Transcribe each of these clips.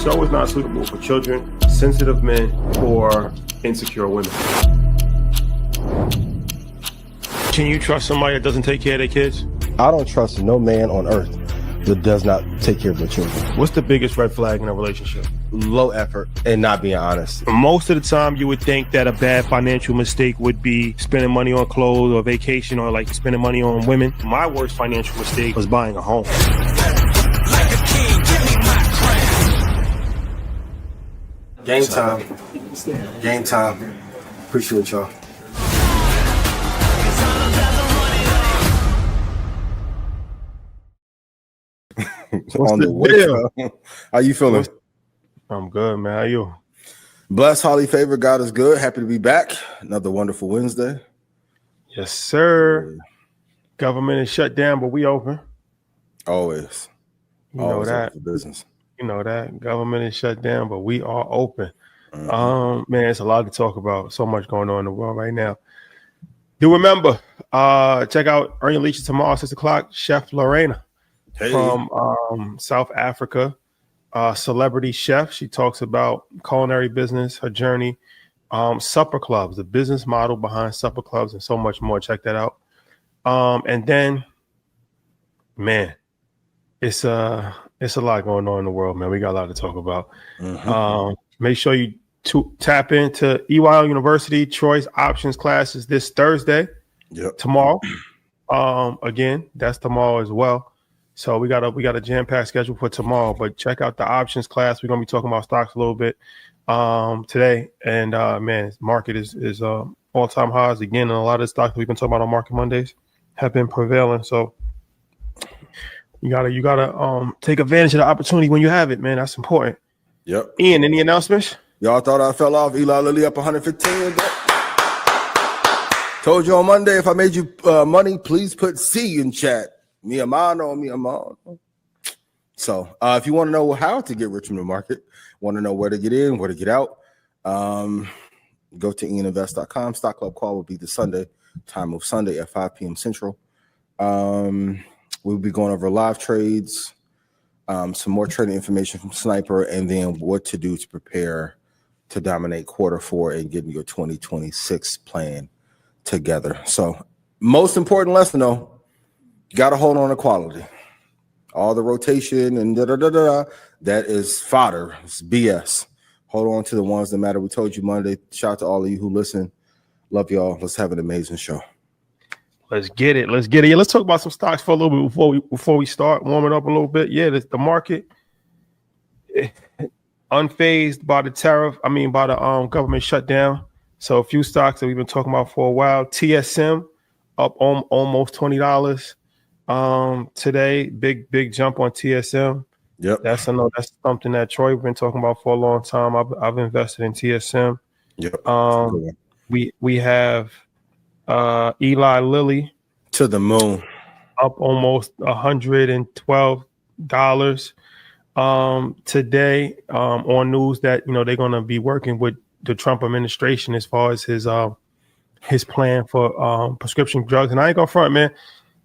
show is not suitable for children, sensitive men, or insecure women. Can you trust somebody that doesn't take care of their kids? I don't trust no man on earth that does not take care of their children. What's the biggest red flag in a relationship? Low effort and not being honest. Most of the time, you would think that a bad financial mistake would be spending money on clothes or vacation or like spending money on women. My worst financial mistake was buying a home. Game time. Game time. Appreciate y'all. On the way. How you feeling? I'm good, man. How you? Blessed, highly favored. God is good. Happy to be back. Another wonderful Wednesday. Yes, sir. Yeah. Government is shut down, but we open. Always. You know that. For business. You know that. Government is shut down, but we are open. Mm-hmm. Man, it's a lot to talk about. So much going on in the world right now. Do remember, check out Earn Your Leisure tomorrow, 6 o'clock. Chef Lorena from South Africa. Celebrity chef. She talks about culinary business, her journey, supper clubs, the business model behind supper clubs, and so much more. Check that out. And then, man, it's a lot going on in the world, man. We got a lot to talk about. Mm-hmm. Make sure you tap into EYL University Choice Options classes this Thursday. Yep. Tomorrow. Again, that's tomorrow as well. So we got a jam-packed schedule for tomorrow, but check out the options class. We're gonna be talking about stocks a little bit today, and man, market is all-time highs again, and a lot of the stocks that we've been talking about on Market Mondays have been prevailing. So you gotta take advantage of the opportunity when you have it, man. That's important. Yep. Ian, any announcements? Y'all thought I fell off? Eli Lilly up 115. Told you on Monday, if I made you money, please put C in chat. Mi amano. So if you want to know how to get rich from the market, want to know where to get in, where to get out, go to ianinvest.com. Stock Club call will be the time of Sunday at 5 p.m. Central. We'll be going over live trades, some more trading information from Sniper, and then what to do to prepare to dominate Q4 and getting your 2026 plan together. So most important lesson, though, you got to hold on to quality. All the rotation and that is fodder. It's BS. Hold on to the ones that matter. We told you Monday. Shout out to all of you who listen. Love y'all. Let's have an amazing show. Let's get it. Yeah, let's talk about some stocks for a little bit before we start warming up a little bit. Yeah, the market unfazed by the tariff. By the government shutdown. So a few stocks that we've been talking about for a while. TSM up almost $20. Today, big jump on TSM. Yep. That's something that Troy been talking about for a long time. I've invested in TSM. Yep. We have Eli Lilly to the moon, up almost $112 today on news that they're going to be working with the Trump administration as far as his plan for prescription drugs. And I ain't gonna front, man.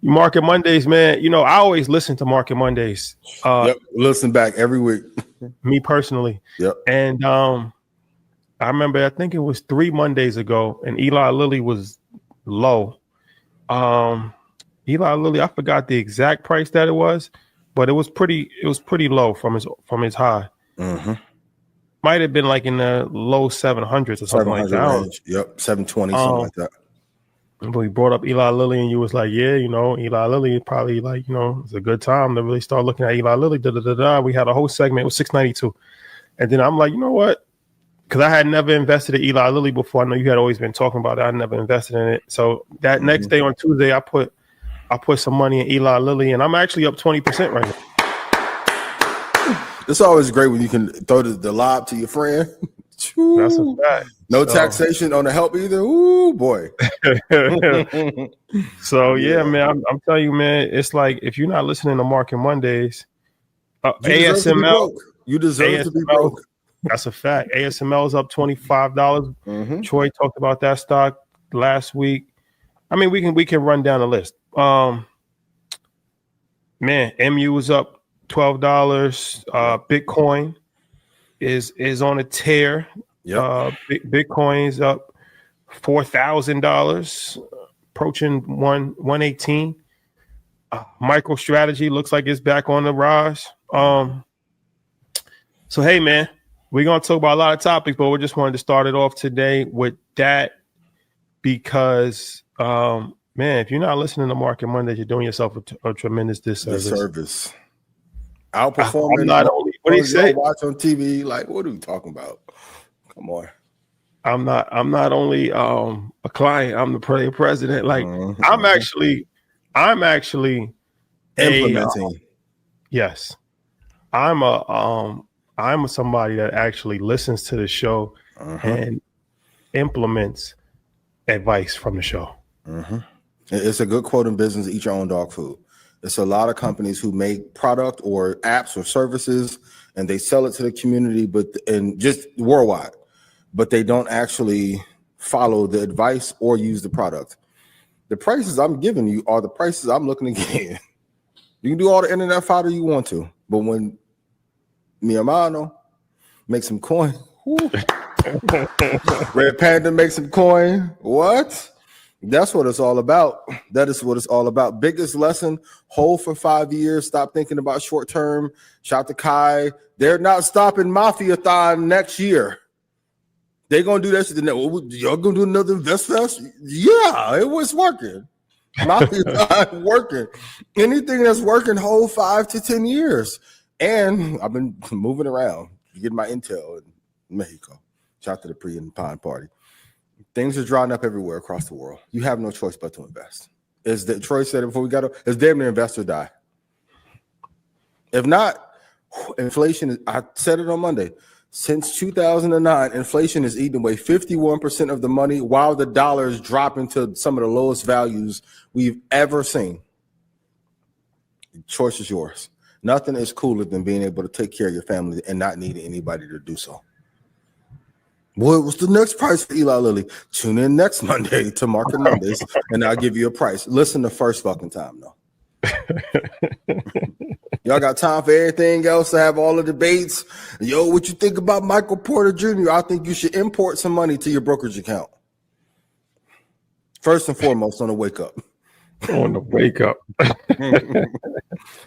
Market Mondays, man. I always listen to Market Mondays. Listen back every week. Me personally. Yep. And I remember, I think it was 3 Mondays ago, and Eli Lilly was low. Eli Lilly, I forgot the exact price that it was, but it was pretty low from his high. Mm-hmm. Might have been like in the low 700s or something like that. Range. Yep, 720, something like that. But we brought up Eli Lilly, and you was like, yeah, Eli Lilly probably it's a good time to really start looking at Eli Lilly. We had a whole segment with 692. And then I'm like, you know what? Because I had never invested in Eli Lilly before. I know you had always been talking about it. I never invested in it. So that next day on Tuesday, I put some money in Eli Lilly, and I'm actually up 20% right now. It's always great when you can throw the lob to your friend. That's a fact. No taxation on the help either. Ooh, boy. So, yeah, man, I'm telling you, man, it's like if you're not listening to Market Mondays, ASML. You deserve to be broke. That's a fact. ASML is up $25. Mm-hmm. Troy talked about that stock last week. We can run down the list. Man, MU was up $12. Bitcoin is on a tear. Yep. Bitcoin's up $4,000, approaching 118. MicroStrategy looks like it's back on the rise. So hey man, we're gonna talk about a lot of topics, but we just wanted to start it off today with that because man, if you're not listening to Market Mondays, you're doing yourself a tremendous disservice. Outperforming. I'm not only what do you say? Watch on TV. Like, what are we talking about? Come on. I'm not only a client. I'm the president. Like I'm actually implementing. Yes, I'm somebody that actually listens to the show and implements advice from the show. It's a good quote in business: "Eat your own dog food." It's a lot of companies who make product or apps or services, and they sell it to the community, and just worldwide, but they don't actually follow the advice or use the product. The prices I'm giving you are the prices I'm looking to get. You can do all the internet fodder you want to, but when mi hermano makes some coin, Red Panda makes some coin, what? That's what it's all about. That is what it's all about. Biggest lesson, hold for 5 years. Stop thinking about short term. Shout to Kai. They're not stopping Mafia-thon next year. They're going to do that shit. Y'all going to do another Invest Fest? Yeah, it was working. Mafia-thon working. Anything that's working, hold 5 to 10 years. And I've been moving around, getting my intel in Mexico. Shout to the Pre and Pine Party. Things are drying up everywhere across the world. You have no choice but to invest. As Troy said it before we got up, it's damn near invest or die. If not, inflation, I said it on Monday, since 2009, inflation has eaten away 51% of the money while the dollar is dropping to some of the lowest values we've ever seen. The choice is yours. Nothing is cooler than being able to take care of your family and not needing anybody to do so. What was the next price for Eli Lilly? Tune in next Monday to Market Mondays, and I'll give you a price. Listen the first fucking time, though. Y'all got time for everything else to have all the debates. Yo, what you think about Michael Porter Jr.? I think you should import some money to your brokerage account. First and foremost, on the wake up. On the wake up.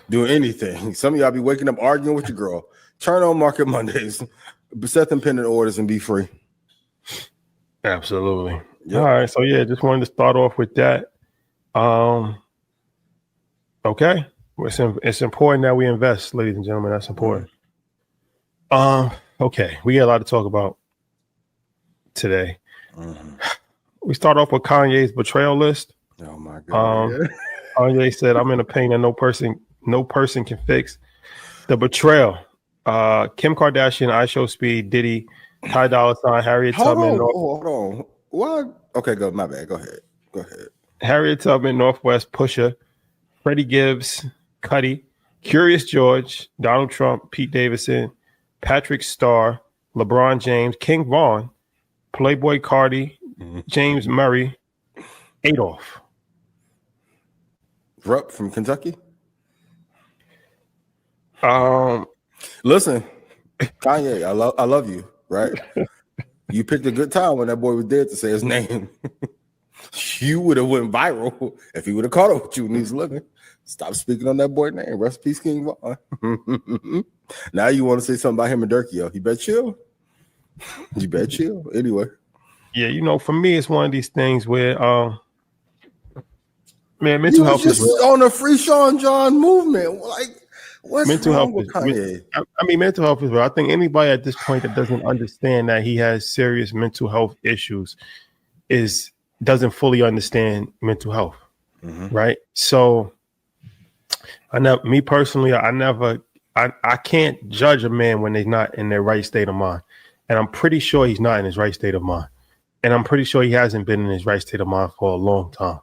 Do anything. Some of y'all be waking up arguing with your girl. Turn on Market Mondays. Set them pending orders and be free. Absolutely. Yep. All right. So yeah, just wanted to start off with that. Okay. It's important that we invest, ladies and gentlemen. That's important. Okay. We got a lot to talk about today. We start off with Kanye's betrayal list. Oh my God. Kanye said, "I'm in a pain that no person can fix." The betrayal. Kim Kardashian, iShowSpeed, Diddy, Ty Dolla $ign, Harriet Tubman. Hold on. What? Okay, go. My bad. Go ahead. Harriet Tubman, Northwest, Pusha, Freddie Gibbs, Cuddy, Curious George, Donald Trump, Pete Davidson, Patrick Starr, LeBron James, King Von, Playboy Cardi, James Murray, Adolf. Rupp from Kentucky. Listen, Kanye, I love you, right? You picked a good time when that boy was dead to say his name. You would have went viral if he would have caught up with you when he was living. Stop speaking on that boy's name. Rest in peace, King Von. Now you want to say something about him and Durkio. You better chill. Anyway. Yeah, for me, it's one of these things where, man, mental health is just on a free Sean John movement. Like, what's mental wrong health with Kanye? Mental health is real. I think anybody at this point that doesn't understand that he has serious mental health issues doesn't fully understand mental health, right? So, I can't judge a man when they're not in their right state of mind, and I'm pretty sure he's not in his right state of mind, and I'm pretty sure he hasn't been in his right state of mind for a long time.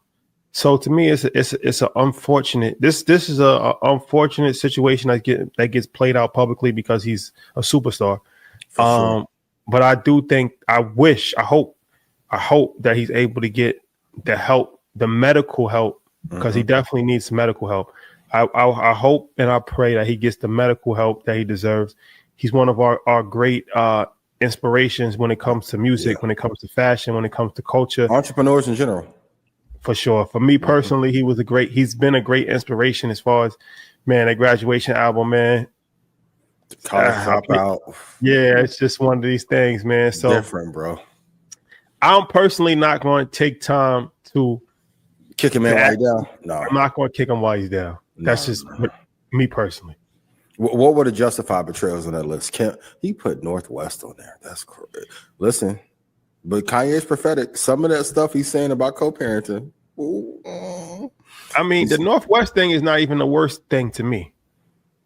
So to me, it's an unfortunate. This is a unfortunate situation that gets played out publicly because he's a superstar. Sure. But I do think, I hope that he's able to get the help, the medical help, because he definitely needs some medical help. I hope and I pray that he gets the medical help that he deserves, He's one of our great inspirations when it comes to music, when it comes to fashion, when it comes to culture, entrepreneurs in general. For sure. For me personally, he's been a great inspiration as far as, man, that Graduation album, man. College Dropout. Yeah, it's just one of these things, man. So different, bro. I'm personally not going to take time to kick him in while he's down. No, I'm not going to kick him while he's down. That's just me personally. What would have justified betrayals on that list? He put Northwest on there? That's crazy. Listen, but Kanye's prophetic. Some of that stuff he's saying about co-parenting. I mean, the Northwest thing is not even the worst thing to me,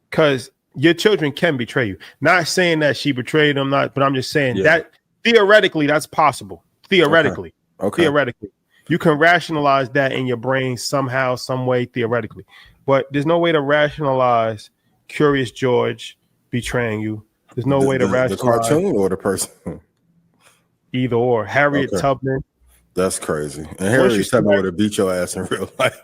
because your children can betray you. Not saying that she betrayed them, but I'm just saying that theoretically that's possible. Theoretically, theoretically, you can rationalize that in your brain somehow, some way, theoretically. But there's no way to rationalize Curious George betraying you. There's no way to rationalize the cartoon or the person. Either or. Harriet Tubman. That's crazy. And Harriet Tubman would have beat your ass in real life.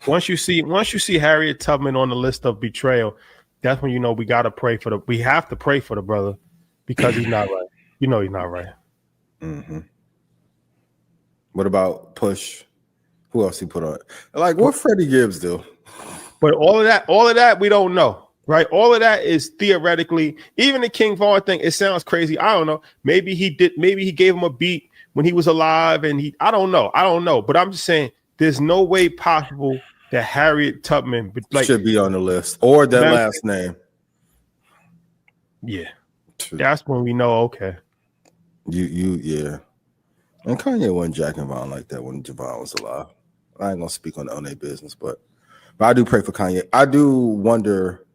Once you see Harriet Tubman on the list of betrayal, that's when you know we have to pray for the brother, because he's not right. You know he's not right. Mm-hmm. What about Push? Who else he put on? Like, what Freddie Gibbs do? But all of that we don't know, right? All of that is theoretically. Even the King Von thing, it sounds crazy. I don't know. Maybe he gave him a beat when he was alive, and I don't know. But I'm just saying, there's no way possible that Harriet Tubman should be on the list, or that last name. Yeah, that's when we know. Okay, yeah. And Kanye wasn't jacking Von like that when Javon was alive. I ain't gonna speak on their business, but I do pray for Kanye. I do wonder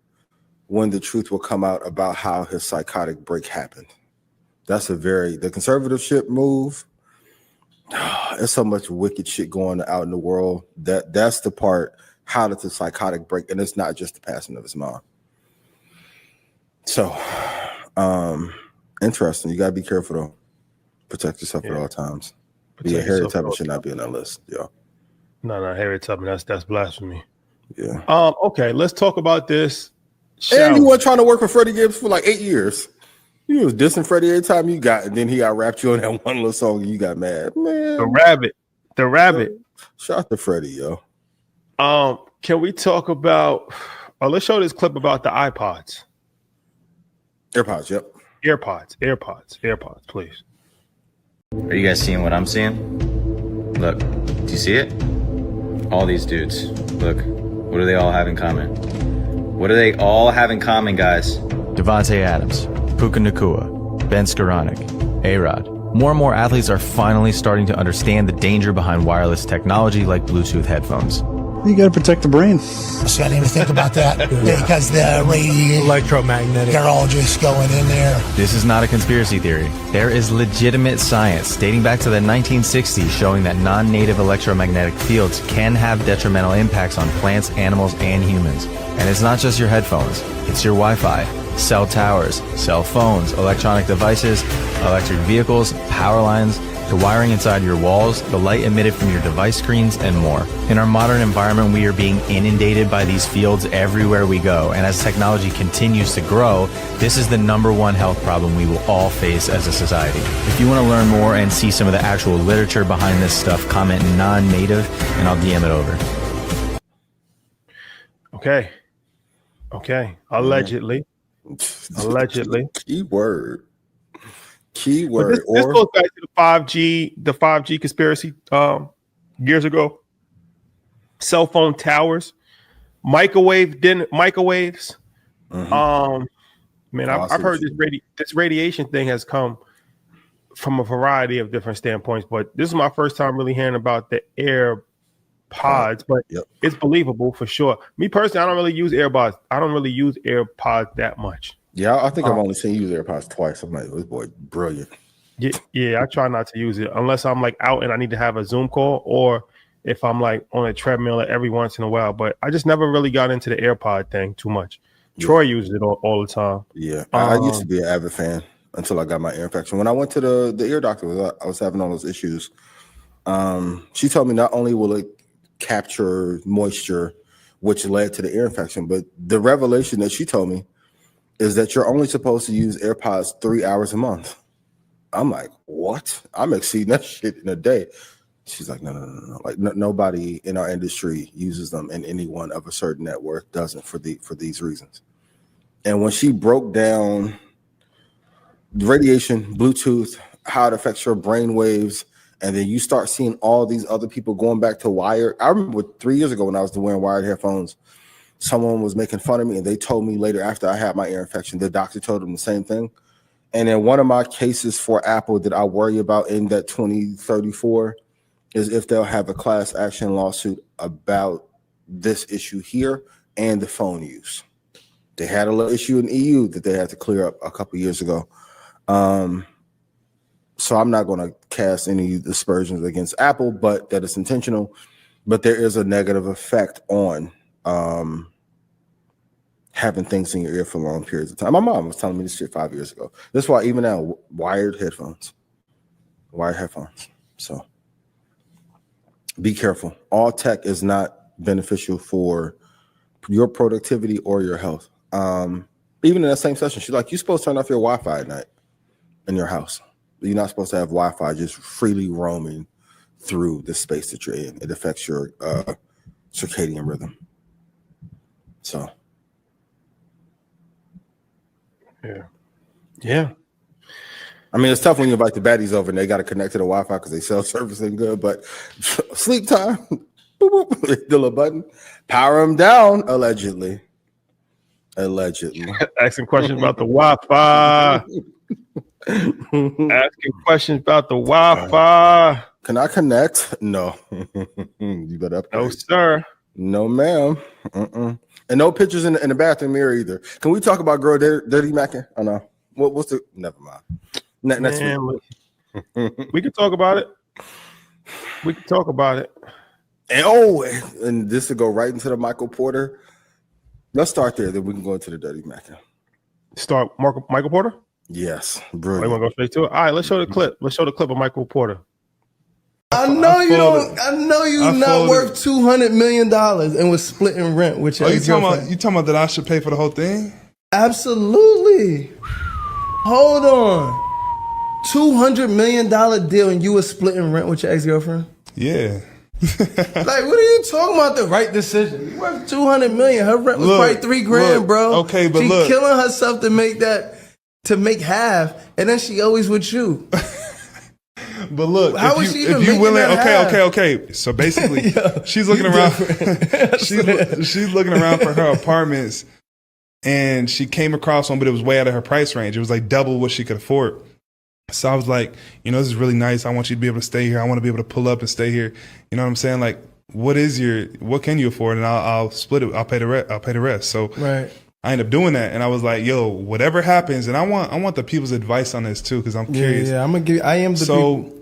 when the truth will come out about how his psychotic break happened. That's the conservatorship move. There's so much wicked shit going out in the world. That's the part. How did the psychotic break? And it's not just the passing of his mom. So, interesting. You gotta be careful though. Protect yourself at all times. Harriet Tubman should not be on that list, yo. No, Harriet Tubman. That's blasphemy. Yeah. Okay, let's talk about this. And you were trying to work with Freddie Gibbs for like 8 years. You was dissing Freddie every time you got, and then he got rapped you on that one little song, and you got mad. Man, the rabbit. Shout out to Freddie, yo. Can we talk about? Let's show this clip about the iPods. AirPods, yep. AirPods, please. Are you guys seeing what I'm seeing? Look, do you see it? All these dudes. Look, what do they all have in common? What do they all have in common, guys? Devontae Adams, Puka Nacua, Ben Skoranek, A-Rod. More and more athletes are finally starting to understand the danger behind wireless technology like Bluetooth headphones. You got to protect the brain. So I didn't even think about that because the radiation, electromagnetic, they're all just going in there. This is not a conspiracy theory. There is legitimate science dating back to the 1960s showing that non-native electromagnetic fields can have detrimental impacts on plants, animals, and humans. And it's not just your headphones. It's your Wi-Fi, cell towers, cell phones, electronic devices, electric vehicles, power lines, the wiring inside your walls, the light emitted from your device screens, and more. In our modern environment, we are being inundated by these fields everywhere we go, and as technology continues to grow, this is the #1 health problem we will all face as a society. If you want to learn more and see some of the actual literature behind this stuff, comment non-native, and I'll DM it over. Okay. Allegedly. Keyword. This goes back to the 5G conspiracy years ago. Cell phone towers, microwaves. Mm-hmm. Man, I've heard this radiation thing has come from a variety of different standpoints, but this is my first time really hearing about the AirPods. But it's believable for sure. Me personally, I don't really use AirPods. I don't really use AirPods that much. Yeah, I think I've only seen you use AirPods twice. I'm like, this boy, brilliant. Yeah, I try not to use it unless I'm like out and I need to have a Zoom call, or if I'm like on a treadmill every once in a while. But I just never really got into the AirPod thing too much. Yeah. Troy uses it all the time. Yeah, I used to be an avid fan until I got my ear infection. When I went to the ear doctor, I was having all those issues. She told me not only will it capture moisture, which led to the ear infection, but the revelation that she told me is that you're only supposed to use AirPods 3 hours a month. I'm like, what? I'm exceeding that shit in a day. She's like, no. Like nobody in our industry uses them, and anyone of a certain net worth doesn't for these reasons. And when she broke down radiation, Bluetooth, how it affects your brain waves, and then you start seeing all these other people going back to wired. I remember 3 years ago when I was wearing wired headphones, someone was making fun of me, and they told me later after I had my ear infection, the doctor told them the same thing. And in one of my cases for Apple that I worry about in that 2034 is if they'll have a class action lawsuit about this issue here and the phone use. They had a little issue in EU that they had to clear up a couple years ago. So I'm not going to cast any aspersions against Apple, but that it's intentional. But there is a negative effect on having things in your ear for long periods of time. My mom was telling me this shit 5 years ago. That's why even now, wired headphones. So be careful. All tech is not beneficial for your productivity or your health. Even in that same session, she's like, you're supposed to turn off your Wi-Fi at night in your house. You're not supposed to have Wi-Fi just freely roaming through the space that you're in. It affects your circadian rhythm. So. Yeah. I mean, it's tough when you invite the baddies over and they got to connect to the Wi-Fi because they cell service ain't good, but sleep time, boop, boop, the little button, power them down, allegedly. Asking questions about the Wi-Fi. Asking questions about the Wi-Fi. Can I connect? No. You better upgrade. No, sir. No, ma'am. And no pictures in the bathroom mirror either. Can we talk about girl dirty macking? Oh no. What's the? Never mind. Next week. We can talk about it. And this to go right into the Michael Porter. Let's start there. Then we can go into the dirty macking. Start Michael Porter. Yes, brilliant. Want to go straight to it? All right, let's show the clip. Let's show the clip of Michael Porter. I know you're not worth $200 million and was splitting rent with your ex-girlfriend. You talking about that I should pay for the whole thing? Absolutely. Hold on. $200 million deal and you were splitting rent with your ex-girlfriend? Yeah. Like, what are you talking about? The right decision. You worth $200 million. Her rent was probably $3,000, bro. Okay, but she killing herself to make half, and then she always with you. But look, how is she even making that half? Okay. So basically, she's looking around. she's looking around for her apartments, and she came across one, but it was way out of her price range. It was like double what she could afford. So I was like, this is really nice. I want you to be able to stay here. I want to be able to pull up and stay here. You know what I'm saying? Like, what can you afford? And I'll split it. I'll pay the rest. So right. I ended up doing that, and I was like, "Yo, whatever happens," and I want the people's advice on this too, because I'm curious. Yeah, I'm gonna give. I am the. So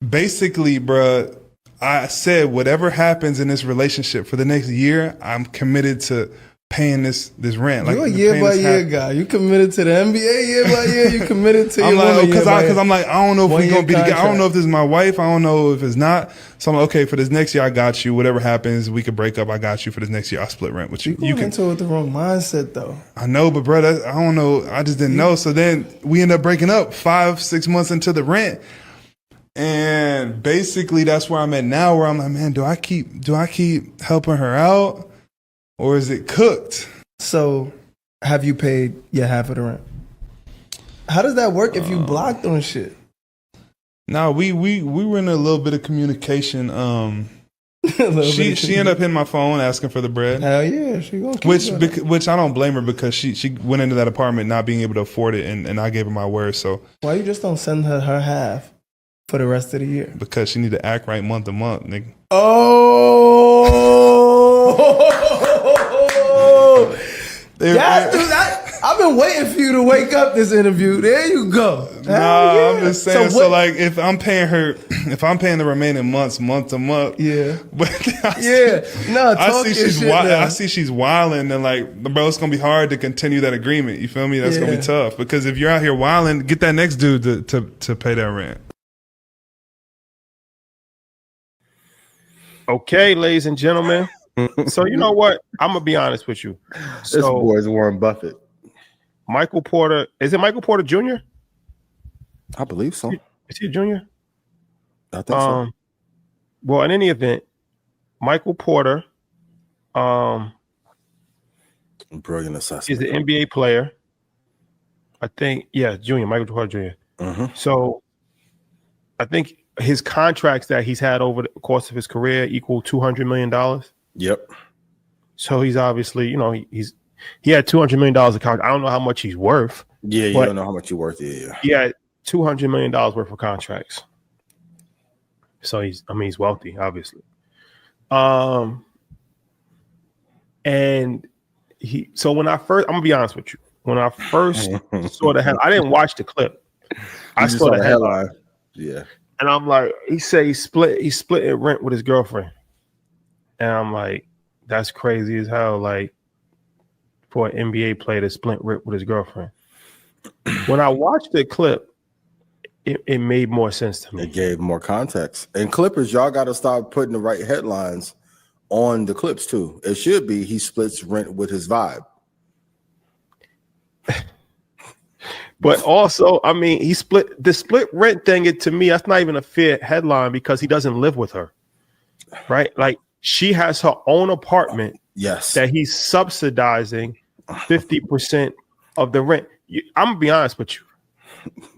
basically, bruh, I said whatever happens in this relationship for the next year, I'm committed to paying this rent. You're a year by year guy. You committed to the NBA year by year. You committed to your woman because I'm like, I don't know if we're gonna be together. I don't know if this is my wife. I don't know if it's not. So I'm like, okay, for this next year, I got you. Whatever happens, we could break up. I got you for this next year. I'll split rent with you. You can into it with the wrong mindset though. I know, but bro, I don't know. I just didn't know. So then we end up breaking up 5-6 months into the rent. And basically that's where I'm at now, where I'm like, man, do I keep helping her out? Or is it cooked? So, have you paid your half of the rent? How does that work if you blocked on shit? No, we were in a little bit of communication. She ended up hitting my phone asking for the bread. Hell yeah, she gonna keep which I don't blame her because she went into that apartment not being able to afford it, and I gave her my word. So why you just don't send her half for the rest of the year? Because she need to act right month to month, nigga. I've been waiting for you to wake up this interview. There you go. I'm just saying. So like, if I'm paying the remaining months, month to month, I see she's wilding, and like, bro, it's gonna be hard to continue that agreement. You feel me? That's gonna be tough because if you're out here wilding, get that next dude to pay that rent. Okay, ladies and gentlemen. So you know what? I'm gonna be honest with you. This boy's Warren Buffett. Michael Porter. Is it Michael Porter Jr.? I believe so. Is he a junior? I think so. Well, in any event, Michael Porter Brilliant assessment. is an NBA player. I think, junior, Michael Porter Jr. So I think his contracts that he's had over the course of his career equal $200 million. Yep. So he's obviously, he had $200 million of contract. I don't know how much he's worth. Yeah, you don't know how much you're worth. Yeah. He had $200 million worth of contracts. So he's wealthy, obviously. And when I first, I'm gonna be honest with you. When I first saw the headline, I didn't watch the clip. I saw the headline. Yeah. And I'm like, he said he's splitting rent with his girlfriend. And I'm like, that's crazy as hell. Like, for an NBA player to split rent with his girlfriend. When I watched the clip, it made more sense to me. It gave more context. And Clippers, y'all got to start putting the right headlines on the clips too. It should be he splits rent with his vibe. But also, he split rent thing. To me, that's not even a fair headline because he doesn't live with her, right? Like, she has her own apartment. Yes, that he's subsidizing 50% of the rent. I'm gonna be honest with you.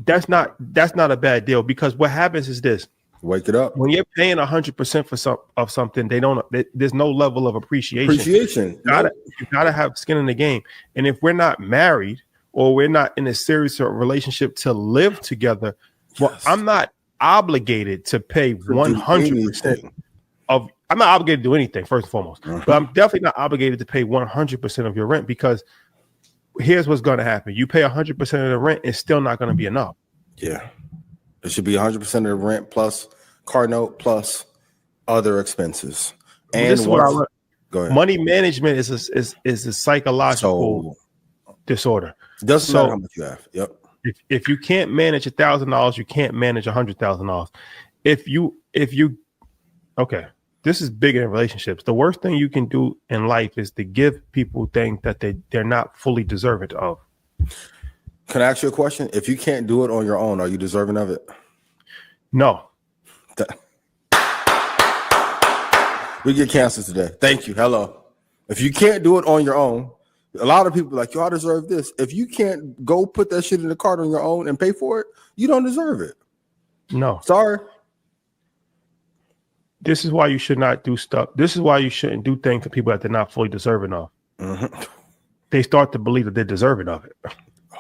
That's not a bad deal because what happens is this: wake it up. When you're paying 100% for something, there's no level of appreciation. You gotta have skin in the game. And if we're not married or we're not in a serious relationship to live together, well, I'm not obligated to pay 100% of. I'm not obligated to do anything, first and foremost, but I'm definitely not obligated to pay 100% of your rent because here's what's going to happen. You pay 100% of the rent, it's still not going to be enough. Yeah. It should be 100% of the rent plus car note plus other expenses. And this is what I learned. Go ahead. Money management is a psychological disorder. It doesn't matter how much you have. Yep. If you can't manage $1,000, you can't manage $100,000. Okay. This is bigger in relationships. The worst thing you can do in life is to give people things that they're not fully deserving of. Can I ask you a question? If you can't do it on your own, are you deserving of it? No. We get canceled today. Thank you. Hello. If you can't do it on your own, a lot of people are like, yo, I deserve this. If you can't go put that shit in the cart on your own and pay for it, you don't deserve it. No. Sorry. This is why you should not do stuff. This is why you shouldn't do things to people that they're not fully deserving of. They start to believe that they're deserving of it.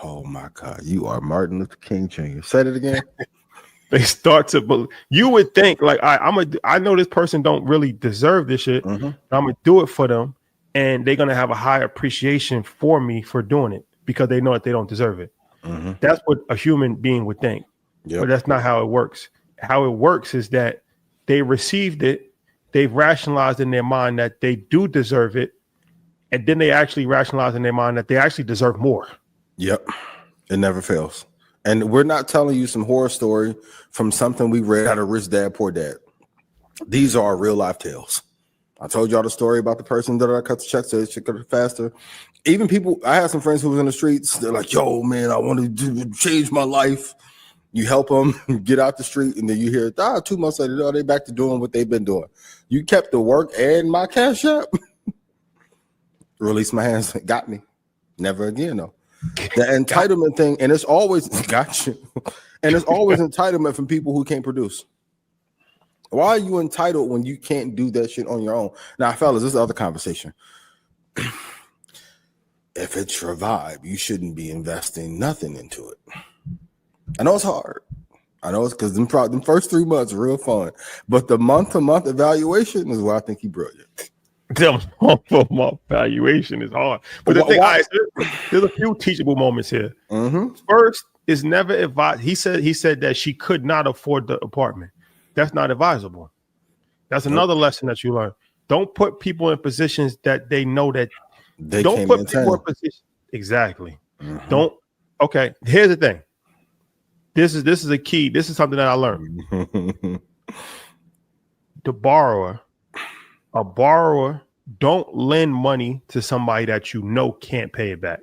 Oh my God. You are Martin Luther King Jr. Said it again. They start to believe. You would think like, I know this person don't really deserve this shit. I'm going to do it for them. And they're going to have a high appreciation for me for doing it because they know that they don't deserve it. That's what a human being would think. But that's not how it works. How it works is that they received it. They've rationalized in their mind that they do deserve it. And then they actually rationalize in their mind that they actually deserve more. Yep. It never fails. And we're not telling you some horror story from something we read out of Rich Dad, Poor Dad. These are real life tales. I told y'all the story about the person that I cut the check so it should go faster. Even people, I had some friends who was in the streets. They're like, yo, man, I want to change my life. You help them get out the street, and then you hear 2 months later, they back to doing what they've been doing. You kept the work and my cash up. Release my hands. Got me. Never again, though. The entitlement thing, and it's always got you. And it's always entitlement from people who can't produce. Why are you entitled when you can't do that shit on your own? Now, fellas, this is the other conversation. If it's your vibe, you shouldn't be investing nothing into it. I know it's hard. I know it's because them first 3 months are real fun. But the month-to-month evaluation is where I think he's brilliant. The month-to-month valuation is hard. But the thing, there's a few teachable moments here. First, is never advised. He said that she could not afford the apartment. That's not advisable. That's another lesson that you learn. Don't put people in positions that they know that they don't can't put maintain. people in positions. Exactly. Don't. Okay. Here's the thing. This is a key. This is something that I learned. A borrower, don't lend money to somebody that you know can't pay it back.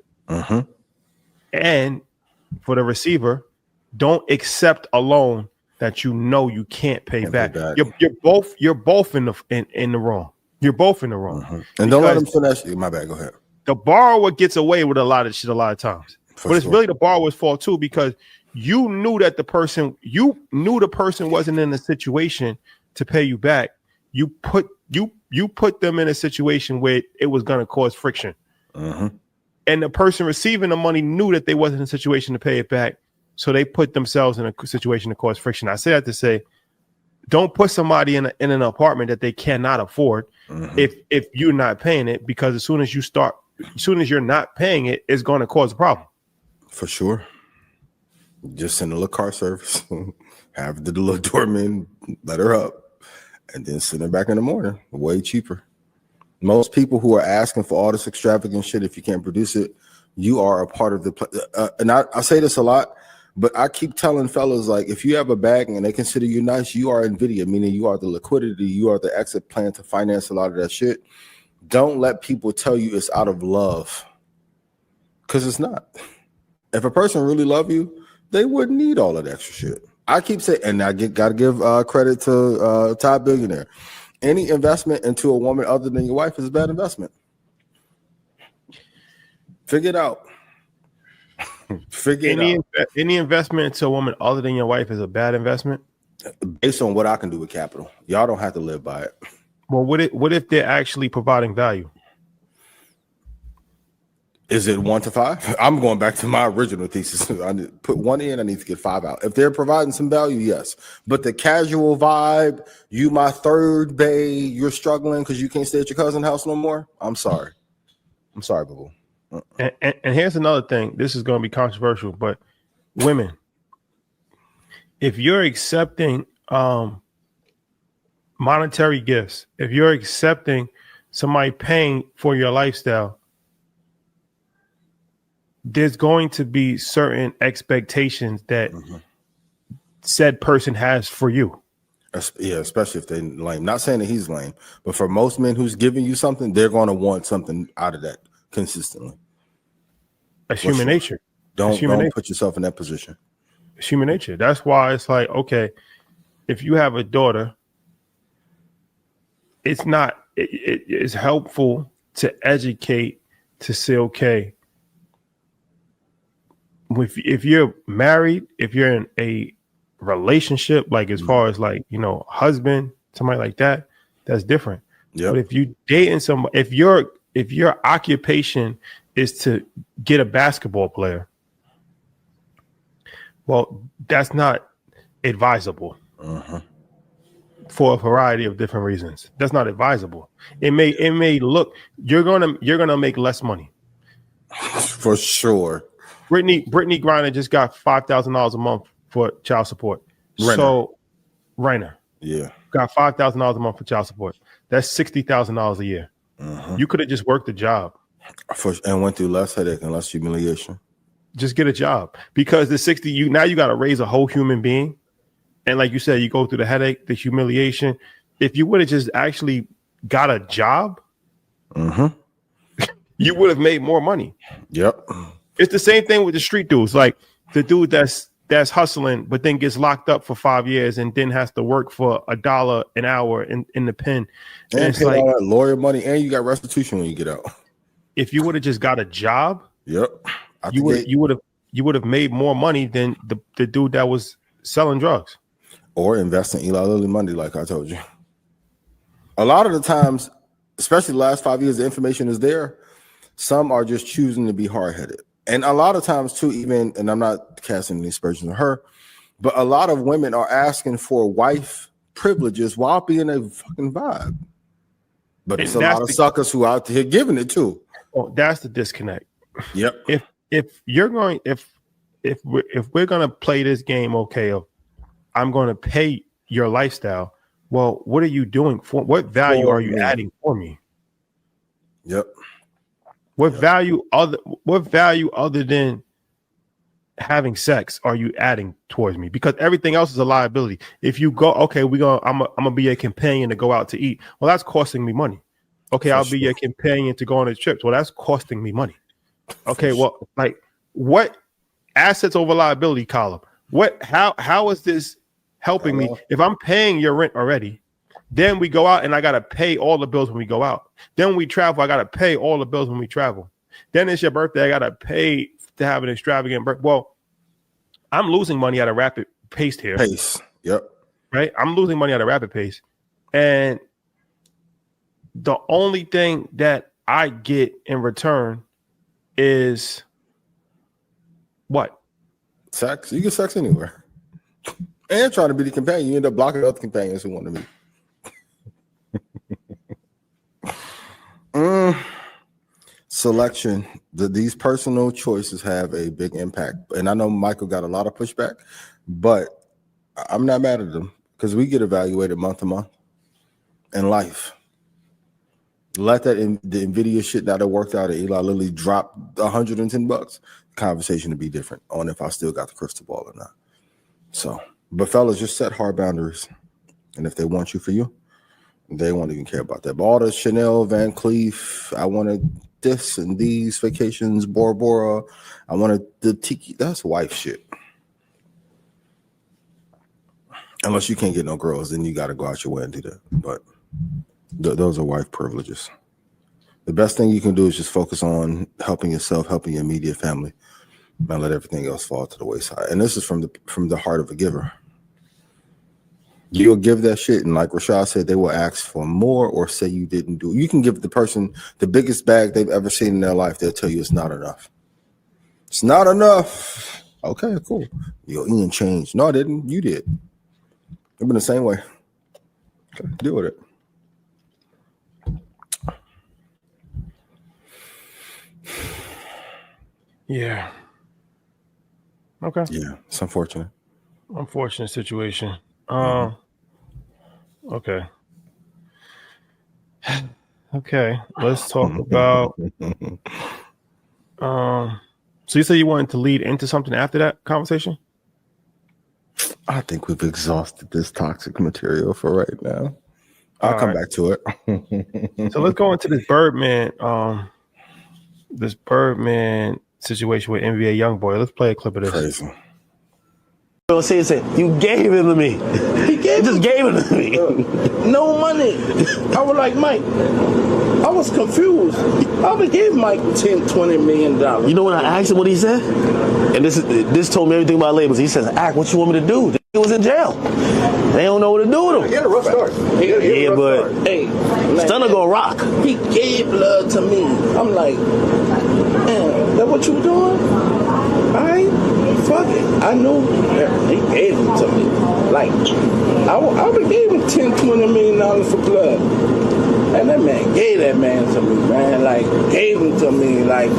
And for the receiver, don't accept a loan that you know you can't pay back. You're both in the wrong. You're both in the wrong. And don't let them finesse you. My bad. Go ahead. The borrower gets away with a lot of shit a lot of times, but it's really the borrower's fault too, because you knew the person wasn't in a situation to pay you back. You put them in a situation where it was going to cause friction. And the person receiving the money knew that they wasn't in a situation to pay it back. So they put themselves in a situation to cause friction. I say that to say, don't put somebody in an apartment that they cannot afford if you're not paying it, because as soon as you're not paying it, it's going to cause a problem. For sure. Just send a little car service, have the little doorman let her up, and then send her back in the morning. Way cheaper. Most people who are asking for all this extravagant shit, if you can't produce it, you are a part of the and I say this a lot, but I keep telling fellas, like, if you have a bag and they consider you nice, you are NVIDIA, meaning you are the liquidity, you are the exit plan to finance a lot of that shit. Don't let people tell you it's out of love, because it's not. If a person really love you, they wouldn't need all of that extra shit. I keep saying, and I gotta give credit to Top Billionaire. Any investment into a woman other than your wife is a bad investment. Figure it out. Any investment into a woman other than your wife is a bad investment? Based on what I can do with capital. Y'all don't have to live by it. Well, what if they're actually providing value? Is it 1 to 5? I'm going back to my original thesis. I need to put 1 in, I need to get 5 out. If they're providing some value, yes. But the casual vibe, you my third bae, you're struggling because you can't stay at your cousin's house no more. I'm sorry. Boo-boo. And here's another thing. This is going to be controversial, but women, if you're accepting monetary gifts, if you're accepting somebody paying for your lifestyle, there's going to be certain expectations that said person has for you. Yeah, especially if they're lame. Not saying that he's lame, but for most men who's giving you something, they're going to want something out of that consistently. That's human nature. Don't put yourself in that position. It's human nature. That's why it's like, okay, if you have a daughter, it's helpful to educate, to say, okay, if you're married, if you're in a relationship, like as far as like, husband, somebody like that, that's different. But if you dating somebody, if your occupation is to get a basketball player, well, that's not advisable for a variety of different reasons. That's not advisable. It may look, you're gonna make less money for sure. Brittany Griner just got $5,000 a month for child support. Rainer, got $5,000 a month for child support. That's $60,000 a year. You could have just worked a job and went through less headache and less humiliation. Just get a job, because the 60 you got to raise a whole human being, and like you said, you go through the headache, the humiliation. If you would have just actually got a job, you would have made more money. It's the same thing with the street dudes, like the dude that's hustling, but then gets locked up for 5 years and then has to work for $1 an hour in the pen. And it's like all that lawyer money, and you got restitution when you get out. If you would have just got a job, you would have made more money than the dude that was selling drugs or invest in Eli Lilly Monday, like I told you. A lot of the times, especially the last 5 years, the information is there. Some are just choosing to be hard-headed. And a lot of times too, even, and I'm not casting any aspersions on her, but a lot of women are asking for wife privileges while being a fucking vibe. But it's a lot of suckers who out here giving it too. Oh, that's the disconnect. Yep. If we're gonna play this game, okay, I'm gonna pay your lifestyle. Well, what are you doing for? What value are you adding for me? What value other than having sex are you adding towards me? Because everything else is a liability. If you go, okay, I'm gonna be a companion to go out to eat. Well, that's costing me money. Okay, I'll be your companion to go on a trip. Well, that's costing me money. Okay, well, like what assets over liability column. How is this helping me? If I'm paying your rent already, then we go out and I gotta pay all the bills when we go out. Then when we travel, I gotta pay all the bills when we travel. Then it's your birthday, I gotta pay to have an extravagant birthday. Well, I'm losing money at a rapid pace here. Yep. Right? I'm losing money at a rapid pace. And the only thing that I get in return is what? Sex. You get sex anywhere. And trying to be the companion. You end up blocking other companions who want to meet. Selection. These personal choices have a big impact. And I know Michael got a lot of pushback, but I'm not mad at them because we get evaluated month to month in life. Let that the NVIDIA shit that worked out at Eli Lilly drop $110. Conversation to be different on if I still got the crystal ball or not. So, but fellas, just set hard boundaries. And if they want you for you, they won't even care about that. But all the Chanel, Van Cleef, I wanted this and these vacations, Bora Bora, I wanted the tiki. That's wife shit. Unless you can't get no girls, then you got to go out your way and do that. But those are wife privileges. The best thing you can do is just focus on helping yourself, helping your immediate family, and let everything else fall to the wayside. And this is from the heart of a giver. You'll give that shit, and like Rashad said, they will ask for more or say you didn't do it. You can give the person the biggest bag they've ever seen in their life. They'll tell you it's not enough. It's not enough. Okay, cool. Yo, Ian changed. No, I didn't. You did. I've been the same way. Okay, deal with it. Yeah. Okay. Yeah, it's unfortunate. Unfortunate situation. Okay. Okay. Let's talk about. So you said you wanted to lead into something after that conversation? I think we've exhausted this toxic material for right now. I'll come back to it. So let's go into this Birdman. This Birdman situation with NBA YoungBoy. Let's play a clip of this. Crazy. Say, you gave it to me. He just gave it to me. No money. I was like, Mike, I was confused. I would give Mike $10-20 million. You know when I asked him what he said? And this told me everything about labels. He says, Ack, what you want me to do? He was in jail. They don't know what to do with him. He had a rough start. Hey, Stunner gonna rock. He gave blood to me. I'm like, man, that what you doing? Fuck it. I knew he gave it to me. Like, I would gave him $10-20 million for blood. And that man gave that man to me, man. Like, gave him to me. Like,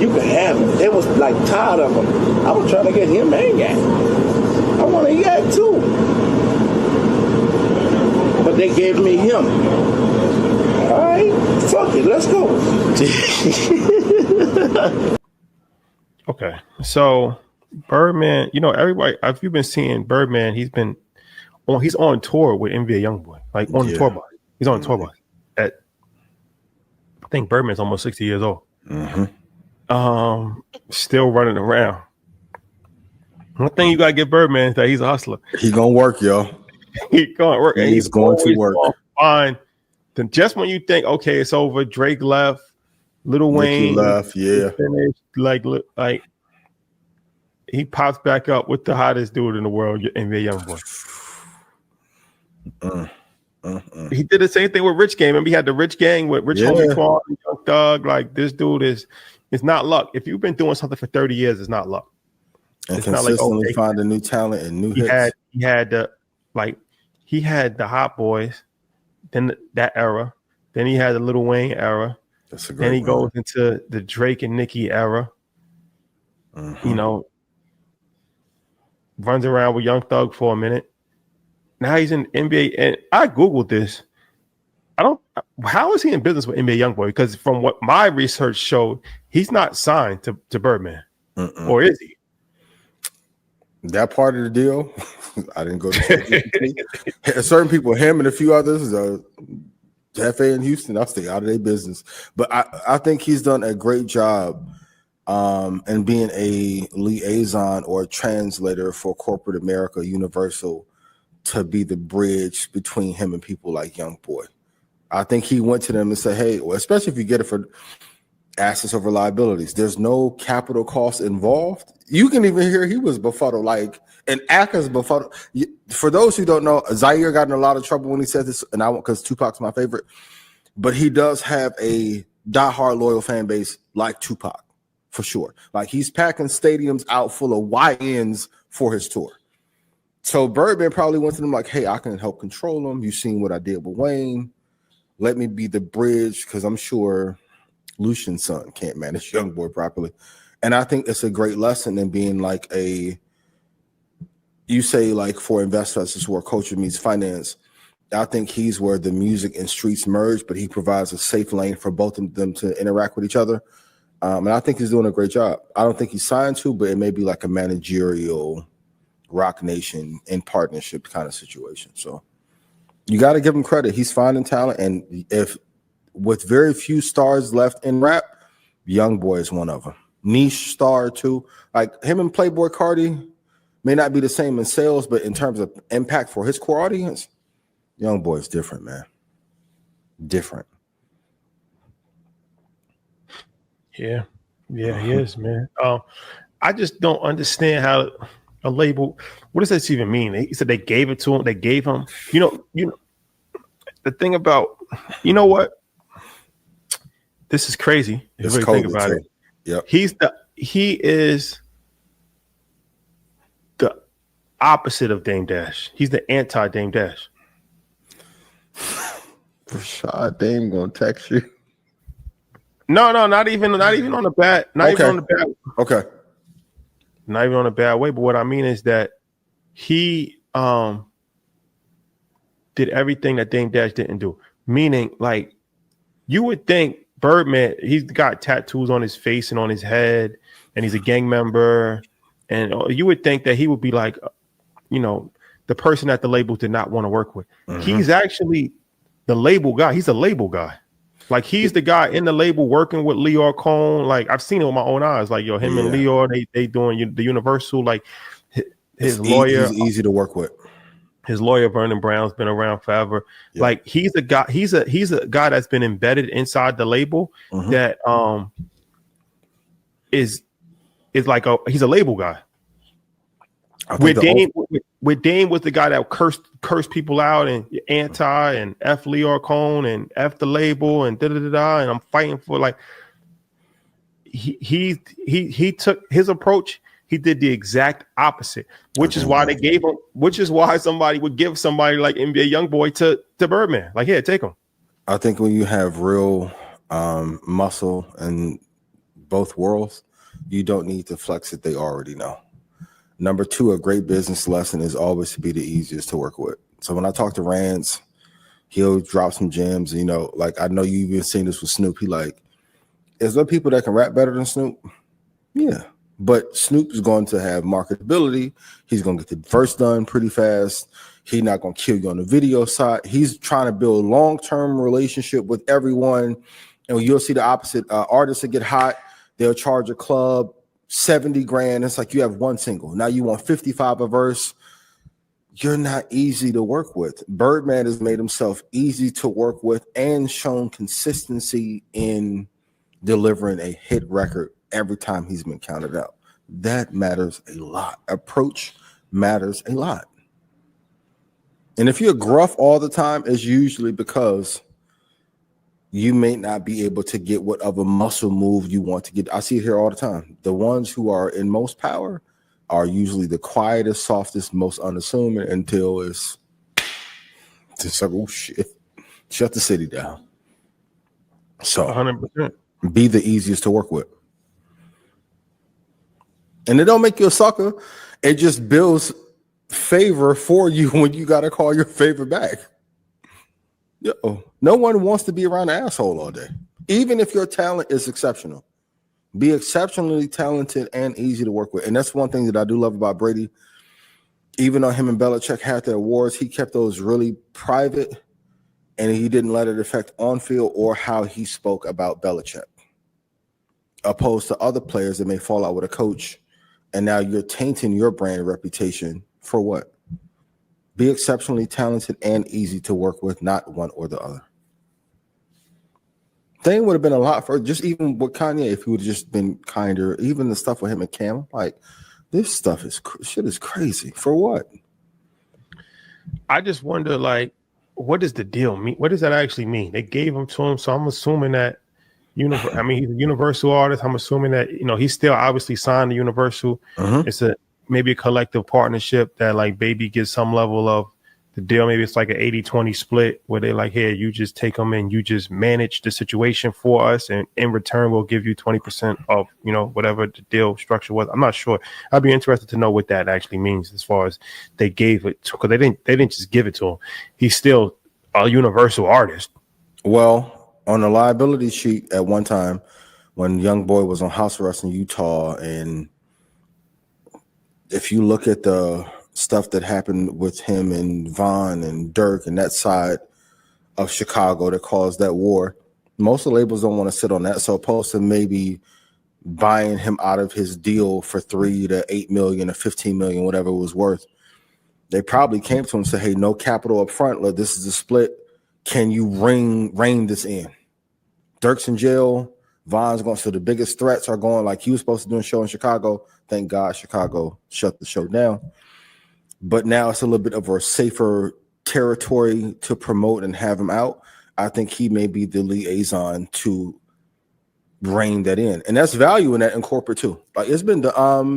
you can have him. They was like tired of him. I was trying to get him and Yak. I want a Yak too. But they gave me him. All right, fuck it, let's go. Okay, so Birdman, you know, everybody, if you've been seeing Birdman, he's on tour with NBA YoungBoy, like on the tour bus. He's on the tour bus. I think Birdman's almost 60 years old. Still running around. One thing you gotta give Birdman is that he's a hustler. He gonna work, yo. He's gonna work. And he's going to work. Fine. Then just when you think, okay, it's over, Drake left, Lil Wayne left, finished, like he pops back up with the hottest dude in the world, NBA YoungBoy. He did the same thing with Rich Gang. Remember, he had the Rich Gang with Rich Homie Quan and Young Thug. Like, this dude it's not luck. If you've been doing something for 30 years, it's not luck. And it's consistently not like, finding new talent and new hits. He had the Hot Boys, then that era. Then he had the Lil Wayne era. Then he goes into the Drake and Nicki era. You know, runs around with Young Thug for a minute. Now he's in NBA, and I googled this. How is he in business with NBA YoungBoy? Because from what my research showed, he's not signed to Birdman, or is he? That part of the deal, I didn't go to certain people, him and a few others, Jefe in Houston, I'll stay out of their business. But I think he's done a great job and being a liaison or a translator for corporate America, Universal, to be the bridge between him and people like Youngboy. I think he went to them and said, hey, well, especially if you get it for assets over liabilities, there's no capital cost involved. You can even hear he was befuddled, like, and Aka's befuddled. For those who don't know, Zaire got in a lot of trouble when he said this, and I won't, because Tupac's my favorite, but he does have a diehard loyal fan base like Tupac, for sure. Like, he's packing stadiums out full of YNs for his tour. So Birdman probably went to them like, hey, I can help control them. You've seen what I did with Wayne. Let me be the bridge, because I'm sure Lucian's son can't manage Youngboy properly. And I think it's a great lesson in being like you say, like, for investors, this is where culture meets finance. I think he's where the music and streets merge, but he provides a safe lane for both of them to interact with each other. And I think he's doing a great job. I don't think he's signed to, but it may be like a managerial Rock Nation in partnership kind of situation. So you got to give him credit. He's finding talent. And if with very few stars left in rap, Youngboy is one of them. Niche star too. Like him and Playboy Cardi may not be the same in sales, but in terms of impact for his core audience, Youngboy is different, man. Different. Yeah, he is, man. I just don't understand how a label. What does this even mean? He said they gave it to him. They gave him. You know. The thing about, you know what? This is crazy. If you really think about it. Yep. He is the opposite of Dame Dash. He's the anti Dame Dash. Rashad Dame gonna text you. No, not even on the bad. Even on the bad. Okay. Not even on a bad way. But what I mean is that he did everything that Dame Dash didn't do. Meaning, like, you would think Birdman, he's got tattoos on his face and on his head, and he's a gang member, and you would think that he would be like, the person that the label did not want to work with. Mm-hmm. He's actually the label guy. He's a label guy. Like, he's the guy in the label working with Leor Cohn. Like, I've seen it with my own eyes. Like, him and Leor, they doing the Universal. Like, his lawyer, he's easy to work with. His lawyer, Vernon Brown's been around forever. Yeah. Like, he's a guy. He's a guy that's been embedded inside the label. Mm-hmm. That is like he's a label guy. With Dame was the guy that cursed people out and anti and F Leor Cohn and F the label and and I'm fighting for, like, he took his approach. He did the exact opposite, which is why somebody would give somebody like NBA Youngboy to Birdman. Like, here, take him. I think when you have real muscle in both worlds, you don't need to flex it. They already know. Number two, a great business lesson is always to be the easiest to work with. So when I talk to Rant, he'll drop some gems. Like, I know you've been seeing this with Snoop. He like, is there people that can rap better than Snoop? Yeah. But Snoop is going to have marketability. He's going to get the verse done pretty fast. He's not going to kill you on the video side. He's trying to build a long-term relationship with everyone. And you'll see the opposite. Artists that get hot, they'll charge a club $70,000. It's like you have one single. Now you want 55 a verse. You're not easy to work with. Birdman has made himself easy to work with and shown consistency in delivering a hit record every time he's been counted out. That matters a lot. Approach matters a lot. And if you're gruff all the time, it's usually because you may not be able to get whatever muscle move you want to get. I see it here all the time. The ones who are in most power are usually the quietest, softest, most unassuming until it's just like, oh shit, shut the city down. So 100%. Be the easiest to work with. And it don't make you a sucker. It just builds favor for you when you got to call your favor back. No one wants to be around an asshole all day. Even if your talent is exceptional. Be exceptionally talented and easy to work with. And that's one thing that I do love about Brady. Even though him and Belichick had their awards, he kept those really private, and he didn't let it affect on field or how he spoke about Belichick. opposed to other players that may fall out with a coach, and now you're tainting your brand reputation for what? Be exceptionally talented and easy to work with, not one or the other. Thing would have been a lot for just even with Kanye if he would have just been kinder. Even the stuff with him and Cam, like this stuff is crazy. For what? I just wonder, like, what does the deal mean? What does that actually mean? They gave him to him, so I'm assuming that he's a Universal artist. I'm assuming that he's still obviously signed to Universal. It's maybe a collective partnership that like Baby gets some level of the deal. Maybe it's like an 80-20 split where they're like, here, you just take them and you just manage the situation for us, and in return we'll give you 20% of whatever the deal structure was. I'm not sure. I'd be interested to know what that actually means as far as they gave it to, because they didn't just give it to him. He's still a Universal artist. Well, on the liability sheet at one time when Youngboy was on house arrest in Utah, and if you look at the stuff that happened with him and Von and Dirk and that side of Chicago that caused that war, most of the labels don't want to sit on that. So opposed to maybe buying him out of his deal for $3 to $8 million or $15 million, whatever it was worth, they probably came to him and said, hey, no capital up front. Look, this is a split. Can you rein this in? Dirk's in jail. Von's going. So the biggest threats are going like he was supposed to do a show in Chicago. Thank God Chicago shut the show down. But now it's a little bit of a safer territory to promote and have him out. I think he may be the liaison to rein that in. And that's value in that in corporate too. Like it's been the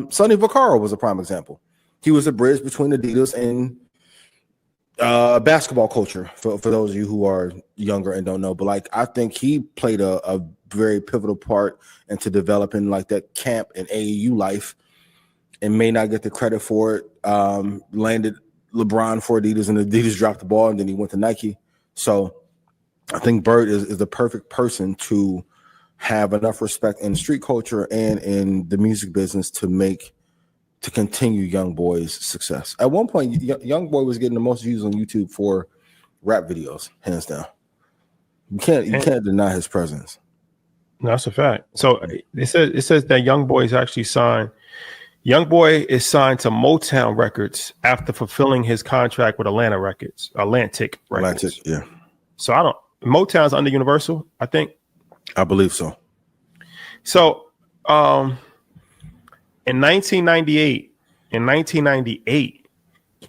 Sonny Vaccaro was a prime example. He was a bridge between Adidas and basketball culture for those of you who are younger and don't know. But like I think he played a very pivotal part into developing like that camp and AAU life, and may not get the credit for it. Landed LeBron for Adidas, and Adidas dropped the ball, and then he went to Nike. So I think Bird is the perfect person to have enough respect in street culture and in the music business to continue Youngboy's success. At one point, Youngboy was getting the most views on YouTube for rap videos, hands down. You can't deny his presence. No, that's a fact. So it says that Youngboy is actually signed. Youngboy is signed to Motown Records after fulfilling his contract with Atlantic Records. Atlantic, yeah. So Motown's under Universal, I think. I believe so. So in 1998,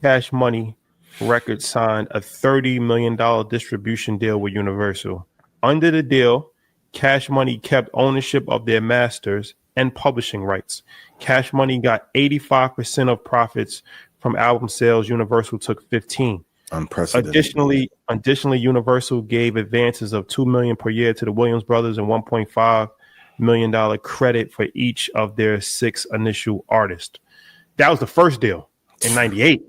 Cash Money Records signed a $30 million distribution deal with Universal. Under the deal, Cash Money kept ownership of their masters and publishing rights. Cash Money got 85% of profits from album sales. Universal took 15%. Unprecedented. Additionally, Universal gave advances of $2 million per year to the Williams brothers and $1.5 million credit for each of their 6 initial artists. That was the first deal in 98.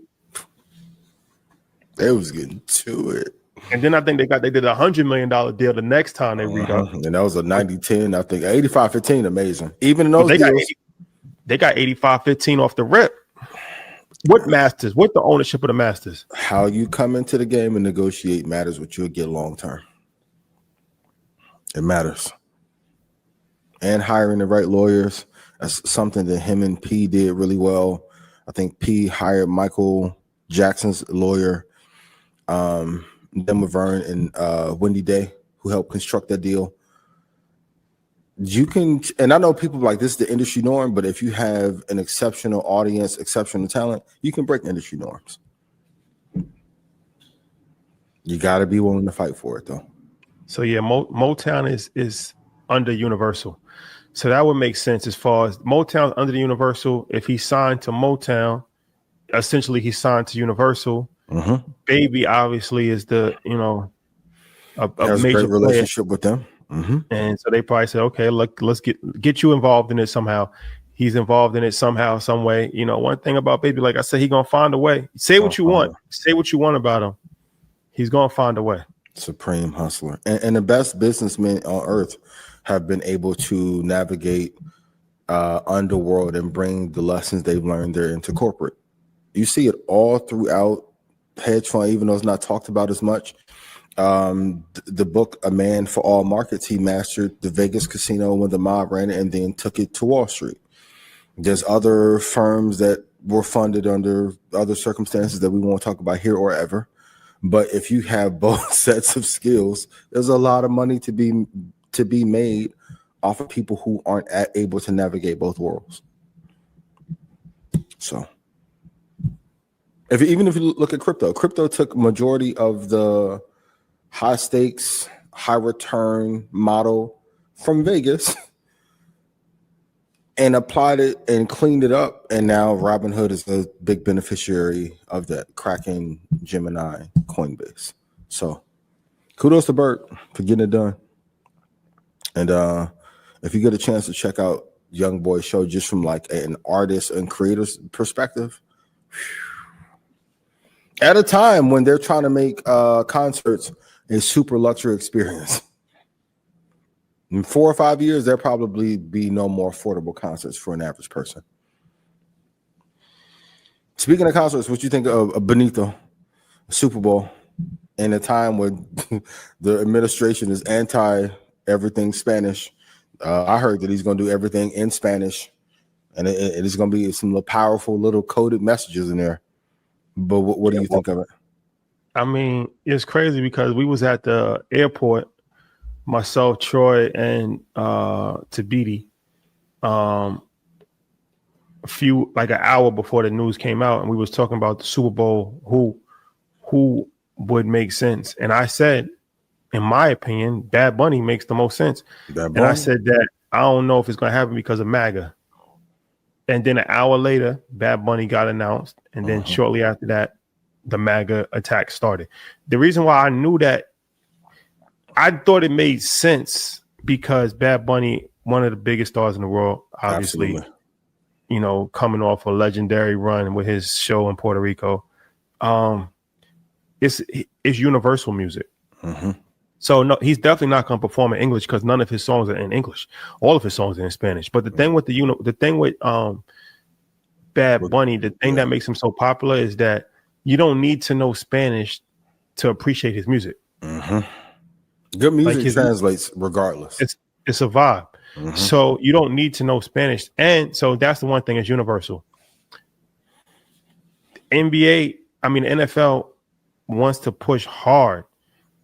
They was getting to it. And then I think they did a $100 million deal the next time they re-up. And that was a 90-10, I think. 85-15, amazing. Even in those deals. They got 85-15 off the rip. What masters? What the ownership of the masters? How you come into the game and negotiate matters what you'll get long term. It matters. And hiring the right lawyers. That's something that him and P did really well. I think P hired Michael Jackson's lawyer, then Vern and Wendy Day, who helped construct that deal. You can, and I know people like this is the industry norm, but if you have an exceptional audience, exceptional talent, you can break industry norms. You got to be willing to fight for it, though. So yeah, Motown is under Universal, so that would make sense as far as Motown under the Universal. If he signed to Motown, essentially he signed to Universal. Mm-hmm. Baby obviously is the a major great relationship with them. Mm-hmm. And so they probably said, okay, look, let's get you involved in it somehow. He's involved in it somehow, some way. One thing about Baby, like I said, he's gonna find a way. Say what you want. Say what you want about him. He's gonna find a way. Supreme hustler. And the best businessmen on earth have been able to navigate underworld and bring the lessons they've learned there into corporate. You see it all throughout hedge fund, even though it's not talked about as much. The book A Man for All Markets, he mastered the Vegas casino when the mob ran it and then took it to Wall Street. There's other firms that were funded under other circumstances that we won't talk about here or ever. But if you have both sets of skills, there's a lot of money to be made off of people who aren't able to navigate both worlds. So even if you look at crypto took majority of the high stakes, high return model from Vegas and applied it and cleaned it up. And now Robinhood is a big beneficiary of that, Kraken, Gemini, Coinbase. So kudos to Bert for getting it done. And if you get a chance to check out Youngboy show just from like an artist and creator's perspective, at a time when they're trying to make concerts a super luxury experience. In 4 or 5 years, there'll probably be no more affordable concerts for an average person. Speaking of concerts, what you think of Benito, Super Bowl, in a time when the administration is anti everything Spanish? I heard that he's going to do everything in Spanish, and it is going to be some powerful little coded messages in there. But what do you think of it? I mean, it's crazy because we was at the airport, myself, Troy, and Tabiti, an hour before the news came out, and we was talking about the Super Bowl, who would make sense. And I said, in my opinion, Bad Bunny makes the most sense. And I said that I don't know if it's going to happen because of MAGA. And then an hour later, Bad Bunny got announced. And then shortly after that, the MAGA attack started. The reason why I knew that, I thought it made sense because Bad Bunny, one of the biggest stars in the world, obviously, coming off a legendary run with his show in Puerto Rico. It's universal music. Mm-hmm. So no, he's definitely not going to perform in English because none of his songs are in English. All of his songs are in Spanish. But the thing with Bad Bunny, the thing that makes him so popular is that you don't need to know Spanish to appreciate his music. Mm-hmm. Good music translates regardless. It's a vibe. Mm-hmm. So you don't need to know Spanish. And so that's the one thing, is universal. NFL wants to push hard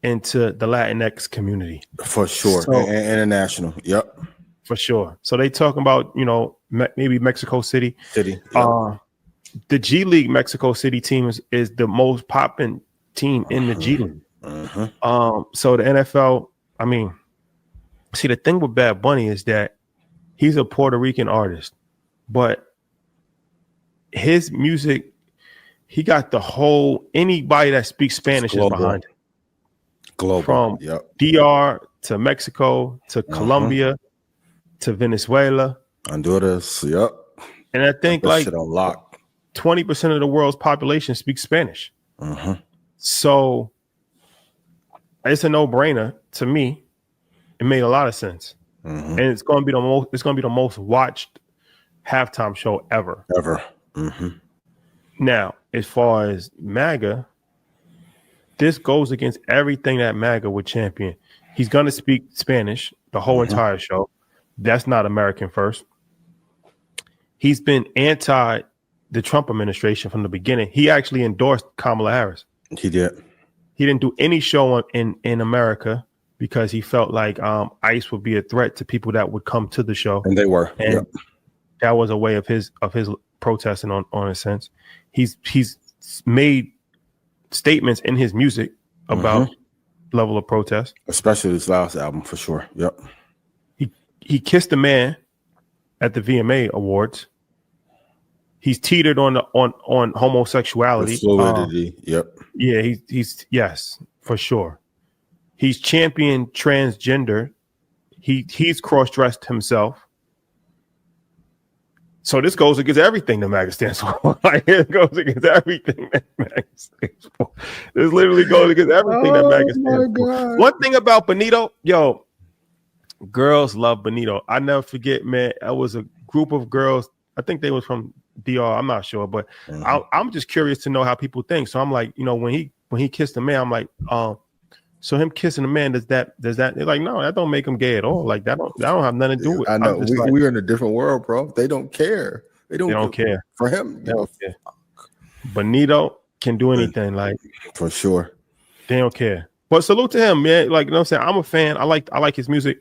into the Latinx community. For sure. So, and international. Yep. For sure. So they talking about, maybe Mexico City. Yep. The G League Mexico City team is the most popping team in the G League. Mm-hmm. So the NFL, see, the thing with Bad Bunny is that he's a Puerto Rican artist, but his music, he got anybody that speaks Spanish is behind it. Global. From DR to Mexico to Colombia to Venezuela. Honduras, yep. And I think like 20% of the world's population speaks Spanish. Mm-hmm. So it's a no-brainer to me. It made a lot of sense. Mm-hmm. And it's going to be the most watched halftime show ever. Mm-hmm. Now, as far as MAGA, this goes against everything that MAGA would champion. He's going to speak Spanish the whole entire show. That's not American first. He's been anti the Trump administration from the beginning. He actually endorsed Kamala Harris. He did. He didn't do any show in America because he felt like ICE would be a threat to people that would come to the show. And they were. And that was a way of his protesting on a sense. He's made statements in his music about level of protest, especially this last album for sure. Yep. He kissed a man at the VMA Awards. He's teetered on homosexuality. The fluidity. Yep. Yeah, he's yes, for sure. He's championed transgender. He's cross-dressed himself. So this goes against everything the MAGA stands for. It goes against everything that MAGA stands for. This literally goes against everything that MAGA stands for. One thing about Benito, girls love Benito. I never forget, man. I was a group of girls. I think they was from DR. I'm not sure, but I'm just curious to know how people think. So I'm like, when he kissed the man, I'm like, So him kissing a man, does that? They're like, no, that don't make him gay at all. Like that don't have nothing to do with it. I know we're in a different world, bro. They don't care. They don't care. For him, they don't care. Benito can do anything, like for sure. They don't care. But salute to him, man. Like, you know what I'm saying? I'm a fan. I like his music.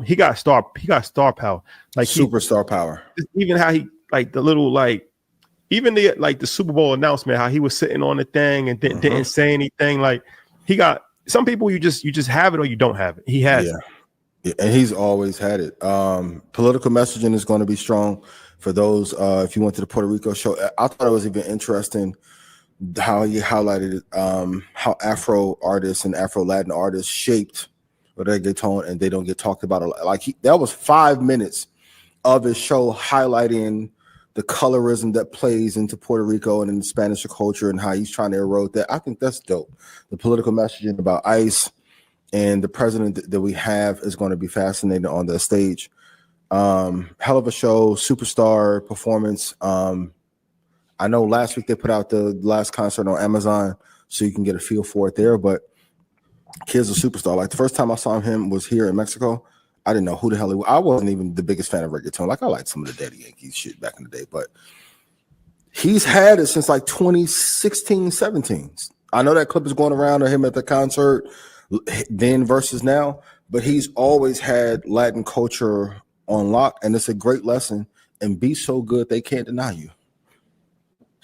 He got star power. Like superstar power. Even how he like the little like even the like the Super Bowl announcement, how he was sitting on the thing and didn't say anything. Like he got some people you just have it or you don't have it. He has it. Yeah, and he's always had it. Political messaging is going to be strong for those. If you went to the Puerto Rico show, I thought it was even interesting how he highlighted how Afro artists and Afro Latin artists shaped reggaeton, and they don't get talked about a lot. Like that was 5 minutes of his show highlighting the colorism that plays into Puerto Rico and in the Spanish culture and how he's trying to erode that. I think that's dope. The political messaging about ICE and the president that we have is going to be fascinating on the stage. Hell of a show, superstar performance. I know last week they put out the last concert on Amazon, so you can get a feel for it there. But kid's a superstar. Like the first time I saw him was here in Mexico. I didn't know who the hell he was. I wasn't even the biggest fan of reggaeton. Like I liked some of the Daddy Yankees shit back in the day, but he's had it since like 2016, 17. I know that clip is going around of him at the concert then versus now, but he's always had Latin culture on lock, and it's a great lesson. And be so good they can't deny you.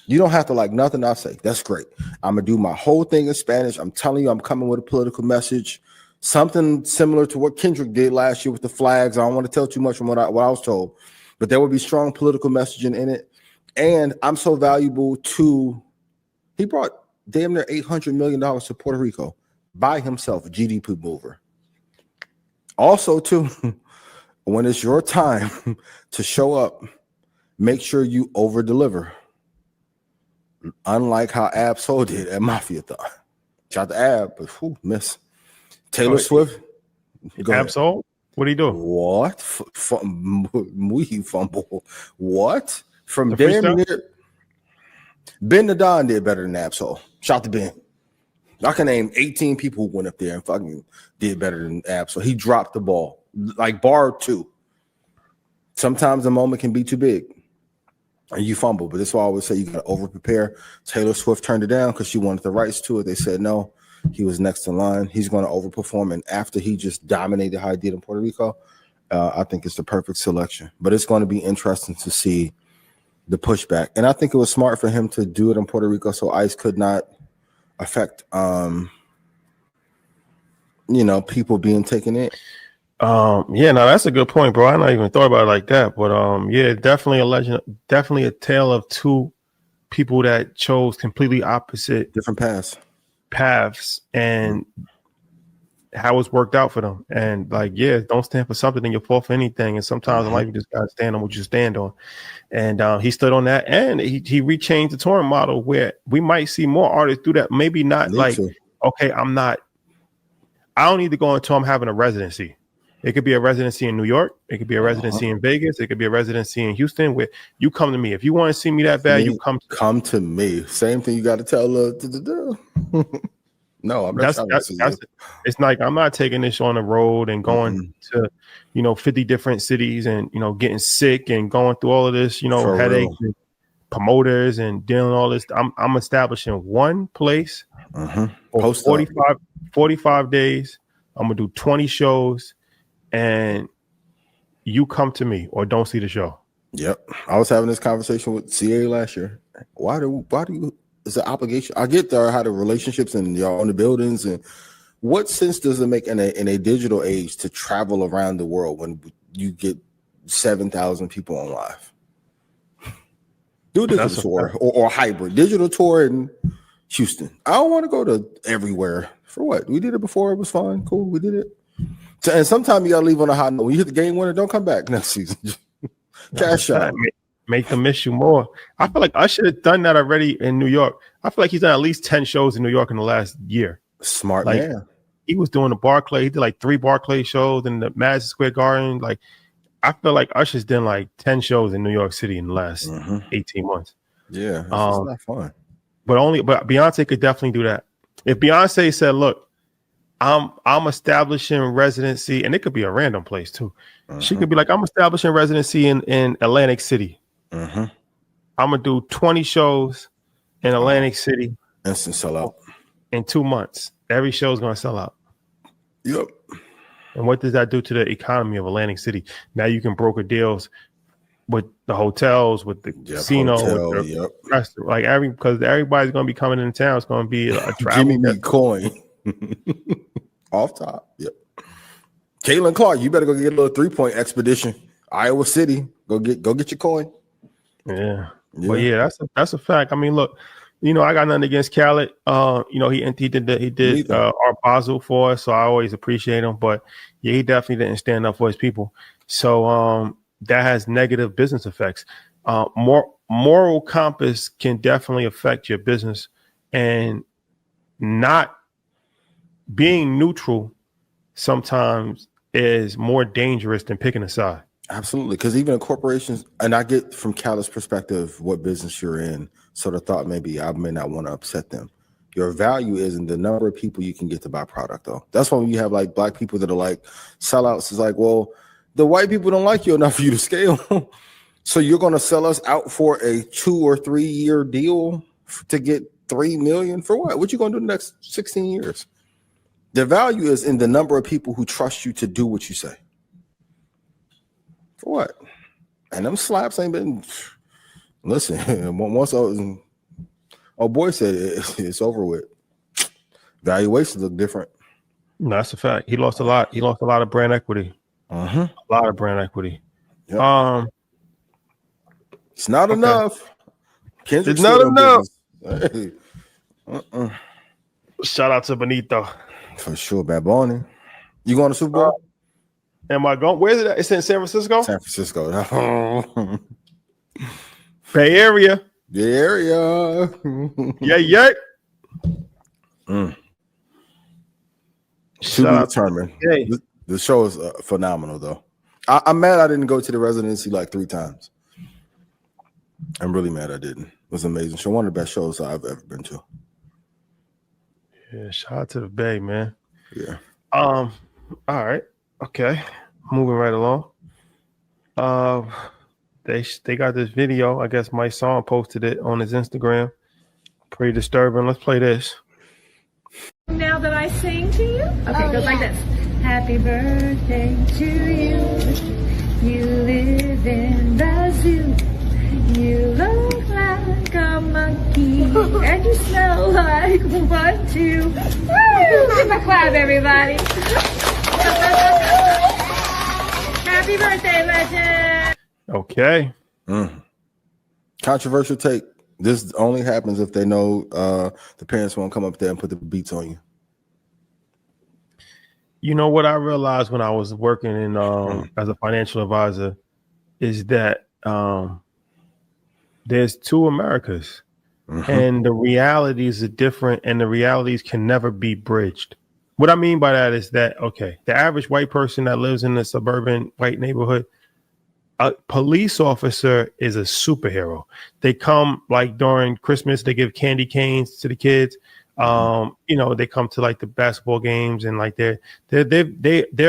You don't have to like nothing I say. That's great. I'm gonna do my whole thing in Spanish. I'm telling you, I'm coming with a political message, something similar to what Kendrick did last year with the flags. I don't want to tell too much from what I was told, but there will be strong political messaging in it. And I'm so valuable to. He brought damn near $800 million to Puerto Rico by himself, GDP mover. Also, too, when it's your time to show up, make sure you over deliver. Unlike how Ab Soul did at Mafiathon. Shout out to Ab, but miss. Taylor Swift. Ab Soul? What do you do? What? We fumble. What? From damn near. Ben the Don did better than Ab Soul. Shout out to Ben. I can name 18 people who went up there and fucking did better than Ab Soul. He dropped the ball. Like bar 2. Sometimes the moment can be too big. And you fumble, but that's why I always say you got to over prepare. Taylor Swift turned it down because she wanted the rights to it. They said no. He was next in line. He's going to overperform. And after he just dominated how he did in Puerto Rico, I think it's the perfect selection. But it's going to be interesting to see the pushback. And I think it was smart for him to do it in Puerto Rico so ICE could not affect, people being taken in. Yeah, no, that's a good point, bro. I not even thought about it like that, but yeah, definitely a legend, definitely a tale of two people that chose completely opposite different paths and how it's worked out for them. And like, yeah, don't stand for something and you'll fall for anything. And sometimes in life you just gotta stand on what you stand on. And he stood on that, and he rechanged the touring model where we might see more artists do that. Maybe not okay, I don't need to go until I'm having a residency. It could be a residency in New York. It could be a residency in Vegas. It could be a residency in Houston. Where you come to me. If you want to see me that bad, you come to me. Same thing you got to tell No, I'm not. It's like I'm not taking this on the road and going to 50 different cities and getting sick and going through all of this headaches and promoters and dealing all this. I'm establishing one place for 45 days. I'm gonna do 20 shows. And you come to me or don't see the show. Yep. I was having this conversation with CA last year. Why do you it's an obligation? I get there how the relationships and y'all on the buildings, and what sense does it make in a digital age to travel around the world when you get 7,000 people on live? Do a digital tour or hybrid digital tour in Houston. I don't want to go to everywhere. For what? We did it before. It was fun. Cool. We did it. So, and sometimes you gotta leave on a high note. When you hit the game winner, don't come back next season. Cash out. Make them miss you more. I feel like I should have done that already in New York. I feel like he's done at least 10 shows in New York in the last year. Smart man. He was doing the Barclay. He did like 3 Barclay shows in the Madison Square Garden. Like, I feel like Usher's done like 10 shows in New York City in the last 18 months. Yeah, it's not fun. But Beyonce could definitely do that. If Beyonce said, "Look, I'm establishing residency, and it could be a random place too. She could be like, I'm establishing residency in Atlantic City. I'm gonna do 20 shows in Atlantic City. Instant sellout. In 2 months. Every show is gonna sell out. Yep. And what does that do to the economy of Atlantic City? Now you can broker deals with the hotels, with the casino, with the restaurant, like because everybody's gonna be coming in town. It's gonna be a travel. Jimmy me coin. Off top. Yep. Caitlin Clark, you better go get a little 3-point expedition. Iowa City. Go get your coin. Yeah. But yeah, that's a fact. I mean, look, I got nothing against Khaled. He did our Basel for us, so I always appreciate him. But yeah, he definitely didn't stand up for his people. So that has negative business effects. Moral compass can definitely affect your business, and not being neutral sometimes is more dangerous than picking a side. Absolutely, because even in corporations, and I get from Khaled's perspective what business you're in, so the thought maybe I may not want to upset them. Your value is in the number of people you can get to buy product, though. That's why when you have like black people that are like sellouts, it's like, well, the white people don't like you enough for you to scale. So you're going to sell us out for a 2 or 3 year deal to get $3 million for what? What you going to do the next 16 years? The value is in the number of people who trust you to do what you say. For what? And them slaps ain't been. Listen, once boy said it's over with. Valuations look different. No, that's a fact. He lost a lot. He lost a lot of brand equity. A lot of brand equity. Yep. It's not enough. It's not enough. Hey. Shout out to Benito. For sure, Bad Bunny. You going to Super Bowl? Am I going? Where is it at? It's in San Francisco? San Francisco. Bay Area. Bay Area. Yeah. To be determined. Hey. The show is phenomenal, though. I'm mad I didn't go to the residency like 3 times. I'm really mad I didn't. It was an amazing show. One of the best shows I've ever been to. Yeah, shout out to the Bay, man. Yeah. All right. Okay. Moving right along. They got this video. I guess my son posted it on his Instagram. Pretty disturbing. Let's play this. Now that I sing to you? Okay, it goes like this. Happy birthday to you. You live in the zoo. You look like a monkey. And you smell like 1, 2. Woo! Give a clap, everybody. Happy birthday, legend. Okay. Controversial take. This only happens if they know the parents won't come up there and put the beats on you. You know what I realized when I was working in as a financial advisor is that there's 2 Americas, and the realities are different, and the realities can never be bridged. What I mean by that is that, okay, the average white person that lives in a suburban white neighborhood, a police officer is a superhero. They come like during Christmas, they give candy canes to the kids. They come to like the basketball games, and like they're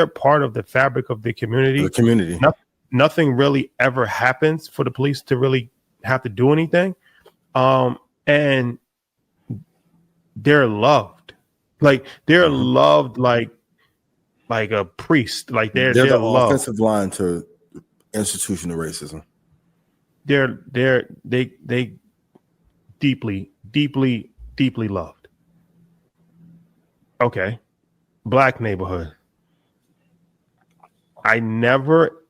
part of the fabric of the community. The community. Nothing really ever happens for the police to really have to do anything. And they're loved. Like they're loved like a priest. Like they're the loved. offensive line to institutional racism. They deeply loved. Okay. Black neighborhood. I never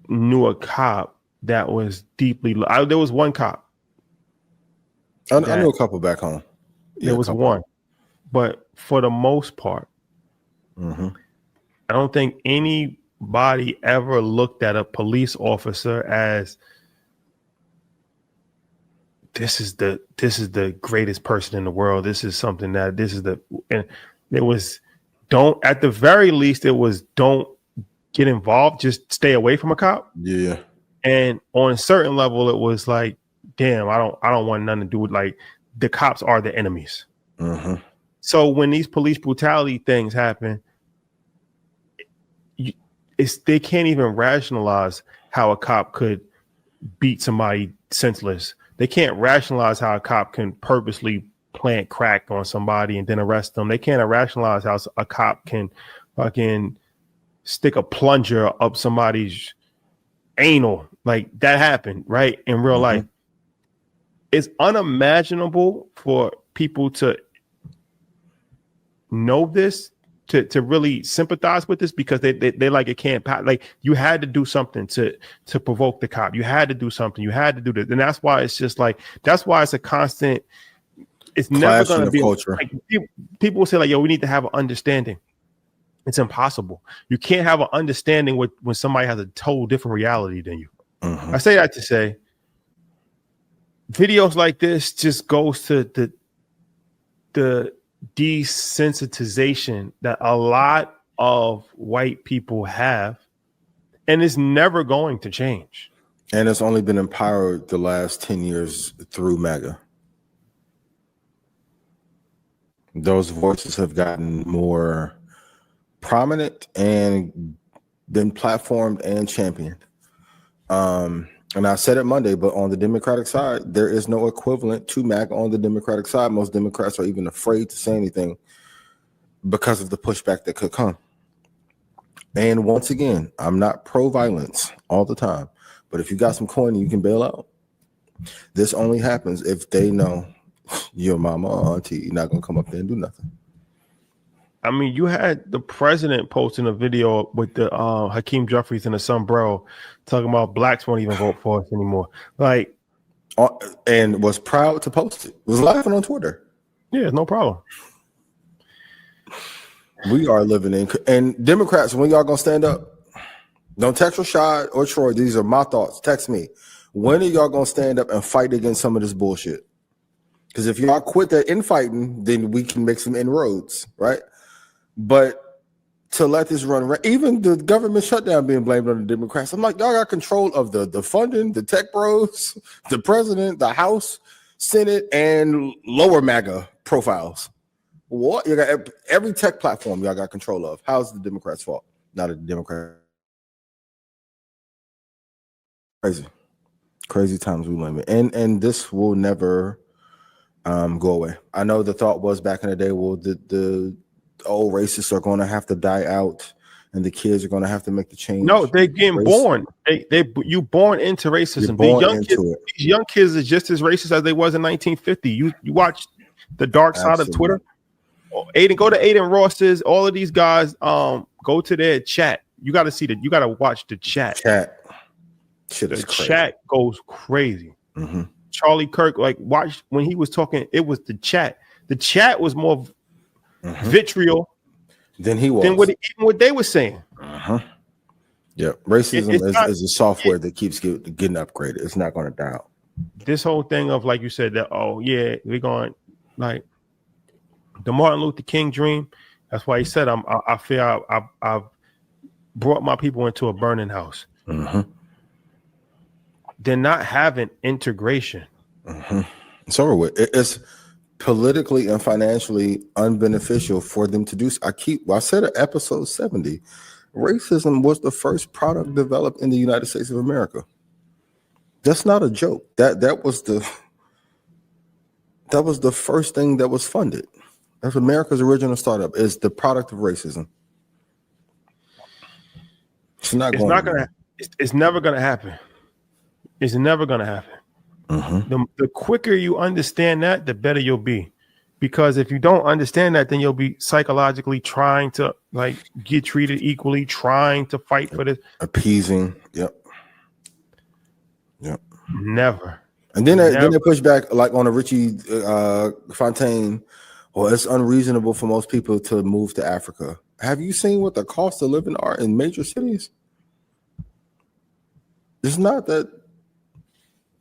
knew a cop that was deeply there was one cop. I knew a couple back home. Yeah, there was one. But for the most part, I don't think anybody ever looked at a police officer as this is the greatest person in the world. This is something that and it was at the very least it was don't get involved, just stay away from a cop. Yeah. And on a certain level, it was like, damn, I don't want nothing to do with, like, the cops are the enemies. So when these police brutality things happen, they can't even rationalize how a cop could beat somebody senseless. They can't rationalize how a cop can purposely plant crack on somebody and then arrest them. They can't rationalize how a cop can fucking stick a plunger up somebody's anal. Like that happened, right? In real life. It's unimaginable for people to know this, to really sympathize with this, because they like it can't pass. Like you had to do something to provoke the cop. You had to do something. You had to do this, and that's why it's just like that's why it's a constant. It's never going to be culture. Like, people will say like, "Yo, we need to have an understanding." It's impossible. You can't have an understanding when somebody has a total different reality than you. I say that to say, videos like this just goes to the desensitization that a lot of white people have, and it's never going to change. And it's only been empowered the last 10 years through MAGA. Those voices have gotten more prominent and been platformed and championed. And I said it Monday, but on the Democratic side, there is no equivalent to MAGA on the Democratic side. Most Democrats are even afraid to say anything because of the pushback that could come. And once again, I'm not pro-violence all the time, but if you got some coin, you can bail out. This only happens if they know your mama or auntie, you're not going to come up there and do nothing. I mean, you had the president posting a video with the Hakeem Jeffries and the sombrero talking about blacks won't even vote for us anymore. Like, and was proud to post it. Was laughing on Twitter. Yeah, no problem. We are living in, and Democrats, when y'all gonna stand up? Don't text Rashad or Troy. These are my thoughts. Text me. When are y'all gonna stand up and fight against some of this bullshit? Because if y'all quit that infighting, then we can make some inroads, right? But to let this run, even the government shutdown being blamed on the Democrats, I'm like, y'all got control of the funding, the tech bros, the president, the House, Senate, and lower MAGA profiles. What? You got every tech platform y'all got control of. How's the Democrats' fault? Not a Democrat. Crazy times we live in, and this will never go away. I know the thought was back in the day, well, the old racists are going to have to die out, and the kids are going to have to make the change. No, they're getting born. You born into racism. These young kids are just as racist as they was in 1950. You watch the dark side of Twitter. Aiden, go to Aiden Ross's. All of these guys, go to their chat. You got to see that. You got to watch the chat. Shit is crazy. Chat goes crazy. Charlie Kirk, like, watch when he was talking. It was the chat. The chat was more vitriol than he was. Than what they were saying. Yeah, racism is a software that keeps getting upgraded. It's not going to die out. This whole thing of, like you said, that we're going, like, the Martin Luther King dream. That's why he said, I feel I've brought my people into a burning house. They're not having integration. It's over with. It's politically and financially unbeneficial for them to do. I said in episode 70, racism was the first product developed in the United States of America. That's not a joke. That was the first thing that was funded. That's America's original startup, is the product of racism. It's never gonna happen. It's never gonna happen. The quicker you understand that, the better you'll be. Because if you don't understand that, then you'll be psychologically trying to, like, get treated equally, trying to fight for this. Appeasing. Yep. Never. And then they push back, like on a Richie Fontaine, well, it's unreasonable for most people to move to Africa. Have you seen what the cost of living are in major cities? It's not that.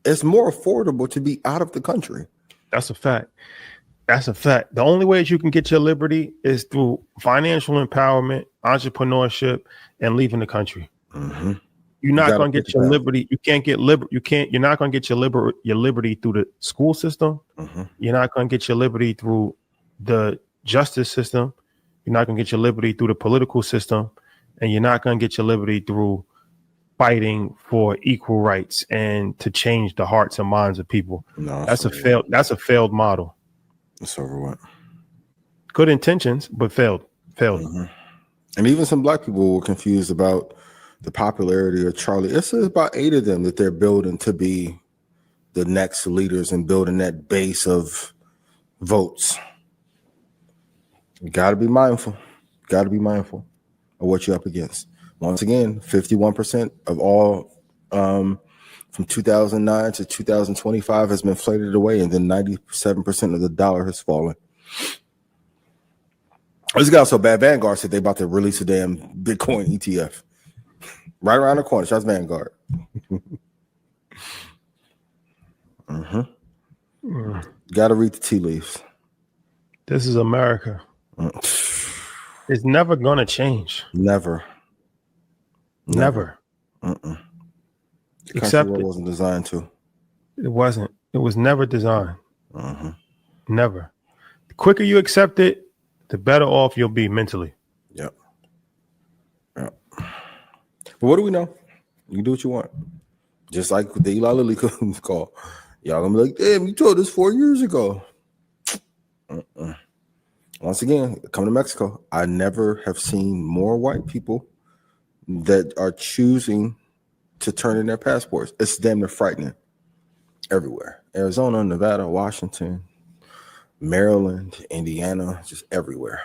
It's more affordable to be out of the country. That's a fact. The only way that you can get your liberty is through financial empowerment, entrepreneurship, and leaving the country. You're not going to get your liberty. You can't get You're not going to get your liberty through the school system. You're not going to get your liberty through the justice system. You're not going to get your liberty through the political system, and you're not going to get your liberty through fighting for equal rights and to change the hearts and minds of people. No, that's a failed model. It's over with. Good intentions, but failed. Mm-hmm. And even some black people were confused about the popularity of Charlie. It's about 8 of them that they're building to be the next leaders and building that base of votes. You got to be mindful. Got to be mindful of what you're up against. Once again, 51% of all from 2009 to 2025 has been inflated away, and then 97% of the dollar has fallen. This got so bad. Vanguard said they about to release a damn Bitcoin ETF right around the corner. That's Vanguard. Got to read the tea leaves. This is America. It's never going to change. Never. Except it wasn't designed to. It wasn't. It was never designed. Never. The quicker you accept it, the better off you'll be mentally. Yep. But what do we know? You can do what you want. Just like the Eli Lilly call. Y'all gonna be like, damn, you told us 4 years ago. Once again, come to Mexico. I never have seen more white people that are choosing to turn in their passports. It's damn near frightening. Everywhere. Arizona, Nevada, Washington, Maryland, Indiana, just everywhere.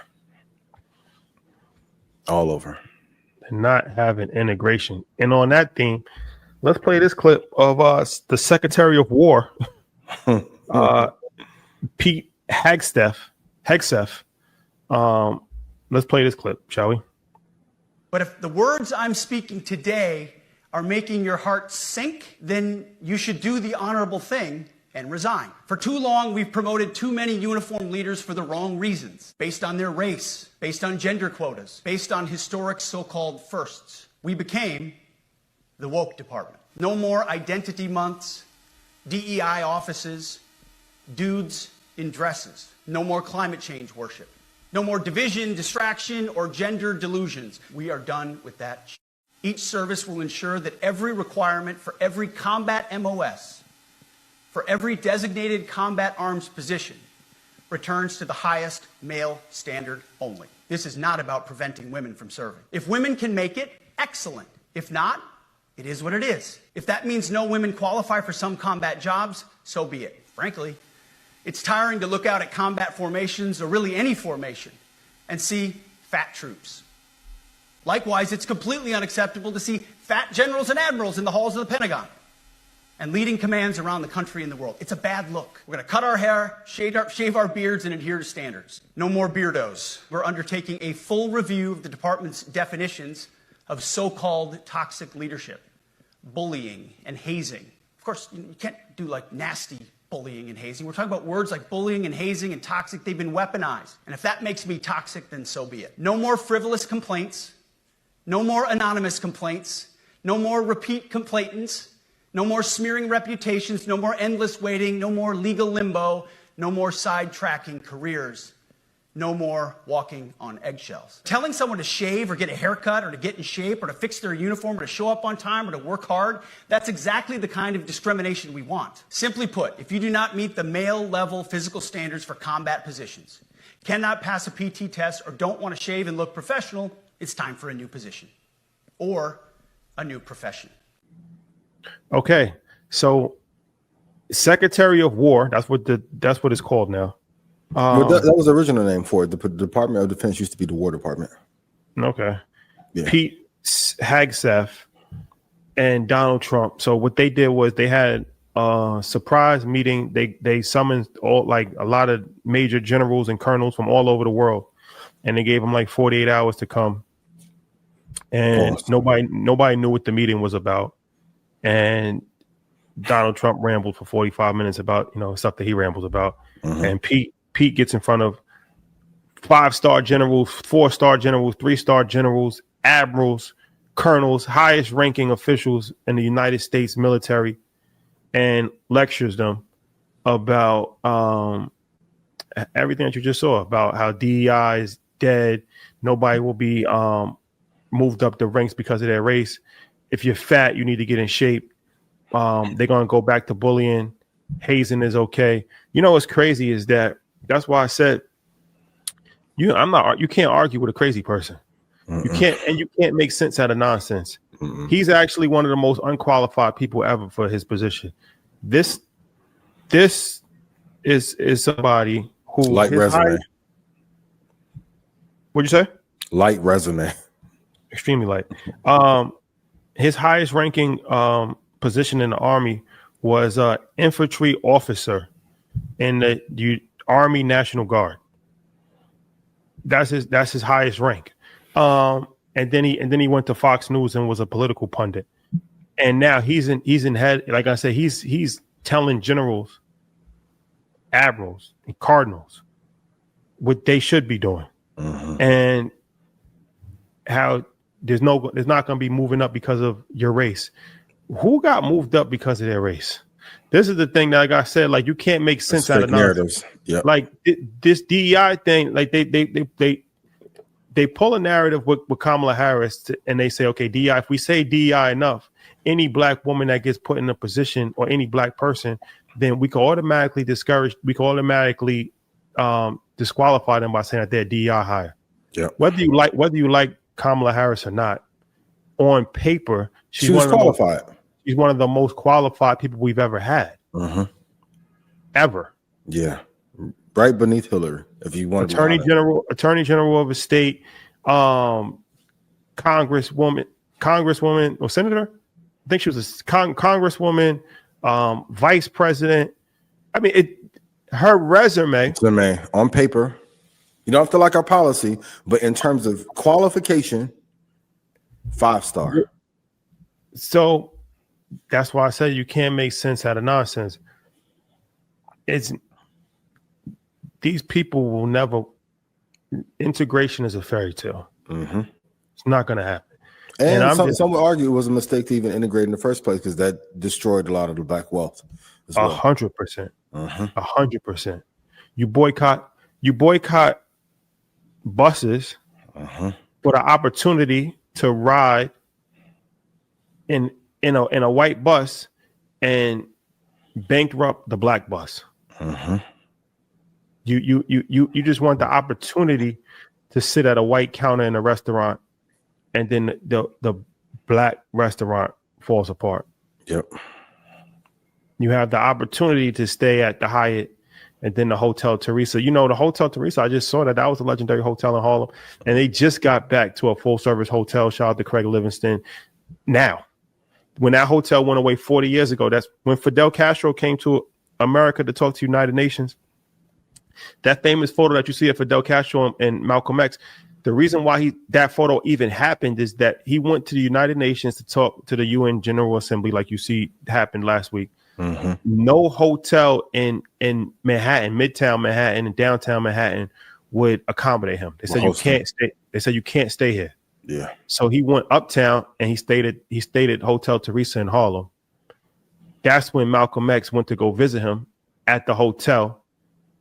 All over. Not having integration. And on that theme, let's play this clip of the Secretary of War, Pete Hegseth. Let's play this clip, shall we? But if the words I'm speaking today are making your heart sink, then you should do the honorable thing and resign. For too long, we've promoted too many uniformed leaders for the wrong reasons, based on their race, based on gender quotas, based on historic so-called firsts. We became the woke department. No more identity months, DEI offices, dudes in dresses. No more climate change worship. No more division, distraction, or gender delusions. We are done with that. Each service will ensure that every requirement for every combat MOS, for every designated combat arms position, returns to the highest male standard only. This is not about preventing women from serving. If women can make it, excellent. If not, it is what it is. If that means no women qualify for some combat jobs, so be it. Frankly, it's tiring to look out at combat formations, or really any formation, and see fat troops. Likewise, it's completely unacceptable to see fat generals and admirals in the halls of the Pentagon and leading commands around the country and the world. It's a bad look. We're going to cut our hair, shave our beards, and adhere to standards. No more beardos. We're undertaking a full review of the department's definitions of so-called toxic leadership, bullying, and hazing. Of course, you can't do like nasty bullying and hazing. We're talking about words like bullying and hazing and toxic. They've been weaponized. And if that makes me toxic, then so be it. No more frivolous complaints. No more anonymous complaints. No more repeat complainants. No more smearing reputations. No more endless waiting. No more legal limbo. No more sidetracking careers. No more walking on eggshells. Telling someone to shave or get a haircut or to get in shape or to fix their uniform or to show up on time or to work hard, that's exactly the kind of discrimination we want. Simply put, if you do not meet the male-level physical standards for combat positions, cannot pass a PT test, or don't want to shave and look professional, it's time for a new position or a new profession. Okay, so Secretary of War, that's what it's called now. That was the original name for it. The Department of Defense used to be the War Department. Okay. Yeah. Pete Hegseth and Donald Trump. So what they did was they had a surprise meeting. They summoned a lot of major generals and colonels from all over the world, and they gave them like 48 hours to come. And awesome. nobody knew what the meeting was about. And Donald Trump rambled for 45 minutes about stuff that he rambles about. Mm-hmm. And Pete gets in front of 5-star generals, 4-star generals, 3-star generals, admirals, colonels, highest ranking officials in the United States military, and lectures them about everything that you just saw about how DEI is dead. Nobody will be moved up the ranks because of their race. If you're fat, you need to get in shape. They're gonna go back to bullying. Hazing is okay. You know what's crazy is that's why I said you can't argue with a crazy person. You can't make sense out of nonsense. He's actually one of the most unqualified people ever for his position. This is somebody who light resume. What'd you say? Light resume. Extremely light. His highest ranking position in the Army was infantry officer in the Army National Guard. That's his highest rank. And then he went to Fox News and was a political pundit. And now he's in head. Like I said, he's telling generals, admirals, and cardinals what they should be doing, and how there's not going to be moving up because of your race. Who got moved up because of their race? This is the thing that, like I said, like you can't make sense out of narratives. Yeah, like this DEI thing. Like they pull a narrative with Kamala Harris and they say, okay, DEI. If we say DEI enough, any black woman that gets put in a position or any black person, then we can automatically discourage. We can automatically disqualify them by saying that they're DEI hire. Yeah. Whether you like Kamala Harris or not, on paper, she was qualified. She's one of the most qualified people we've ever had. Ever. Yeah. Right beneath Hillary. If you want Attorney General of a state, congresswoman or senator. I think she was a congresswoman, vice president. I mean, her resume on paper. You don't have to like our policy, but in terms of qualification, 5-star. So that's why I said you can't make sense out of nonsense. These people will never. Integration is a fairy tale. It's not going to happen. And some would argue it was a mistake to even integrate in the first place because that destroyed a lot of the black wealth. 100%. 100%. You boycott buses for the opportunity to ride in a white bus and bankrupt the black bus. You just want the opportunity to sit at a white counter in a restaurant, and then the black restaurant falls apart. Yep. You have the opportunity to stay at the Hyatt and then the Hotel Teresa. You know, the Hotel Teresa, I just saw that was a legendary hotel in Harlem, and they just got back to a full service hotel. Shout out to Craig Livingston. Now, when that hotel went away 40 years ago, that's when Fidel Castro came to America to talk to United Nations. That famous photo that you see of Fidel Castro and Malcolm X, the reason why that photo even happened is that he went to the United Nations to talk to the UN General Assembly, like you see happened last week. No hotel in Manhattan, Midtown Manhattan, and downtown Manhattan would accommodate him. They said you can't stay. They said you can't stay here. Yeah. So he went uptown and he stayed at Hotel Teresa in Harlem. That's when Malcolm X went to go visit him at the hotel,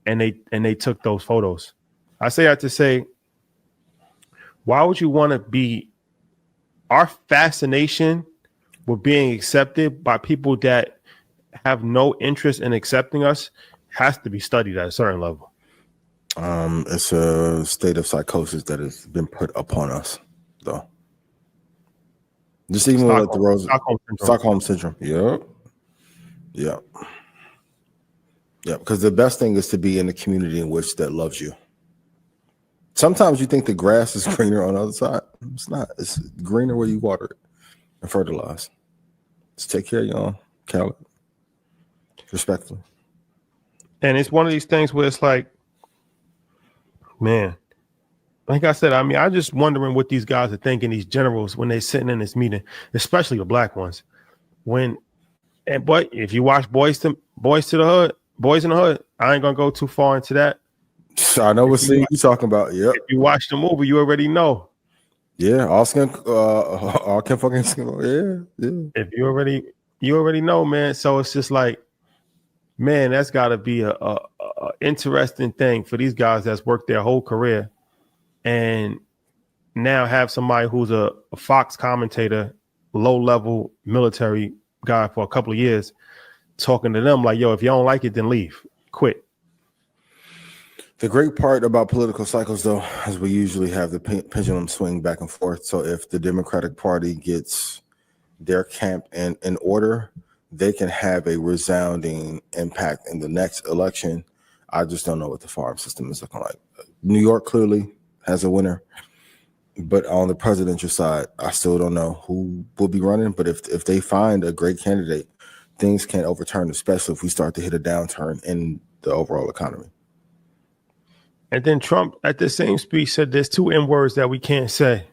and they took those photos. I say that to say, why would you want to be? Our fascination with being accepted by people that have no interest in accepting us has to be studied at a certain level. It's a state of psychosis that has been put upon us, though. Just even like the Stockholm syndrome. Yep. Because the best thing is to be in a community in which that loves you. Sometimes you think the grass is greener on the other side. It's not. It's greener where you water it and fertilize. Just take care of your own Caleb. Respectfully. And it's one of these things where it's like, man, like I said, I mean, I'm just wondering what these guys are thinking, these generals, when they're sitting in this meeting, especially the black ones. But if you watch Boys in the Hood, I ain't gonna go too far into that. I know what scene you're talking about. Yep. If you watch the movie, you already know. Yeah, all can fucking skin. Yeah. If you already know, man. So it's just like, man, that's got to be a interesting thing for these guys that's worked their whole career and now have somebody who's a Fox commentator, low-level military guy for a couple of years talking to them like, yo, if you don't like it, then leave. Quit. The great part about political cycles, though, is we usually have the pendulum swing back and forth. So if the Democratic Party gets their camp in order, they can have a resounding impact in the next election. I just don't know what the farm system is looking like. New York clearly has a winner, but on the presidential side, I still don't know who will be running. But if they find a great candidate, things can overturn, especially if we start to hit a downturn in the overall economy. And then Trump at the same speech said there's 2 N words that we can't say.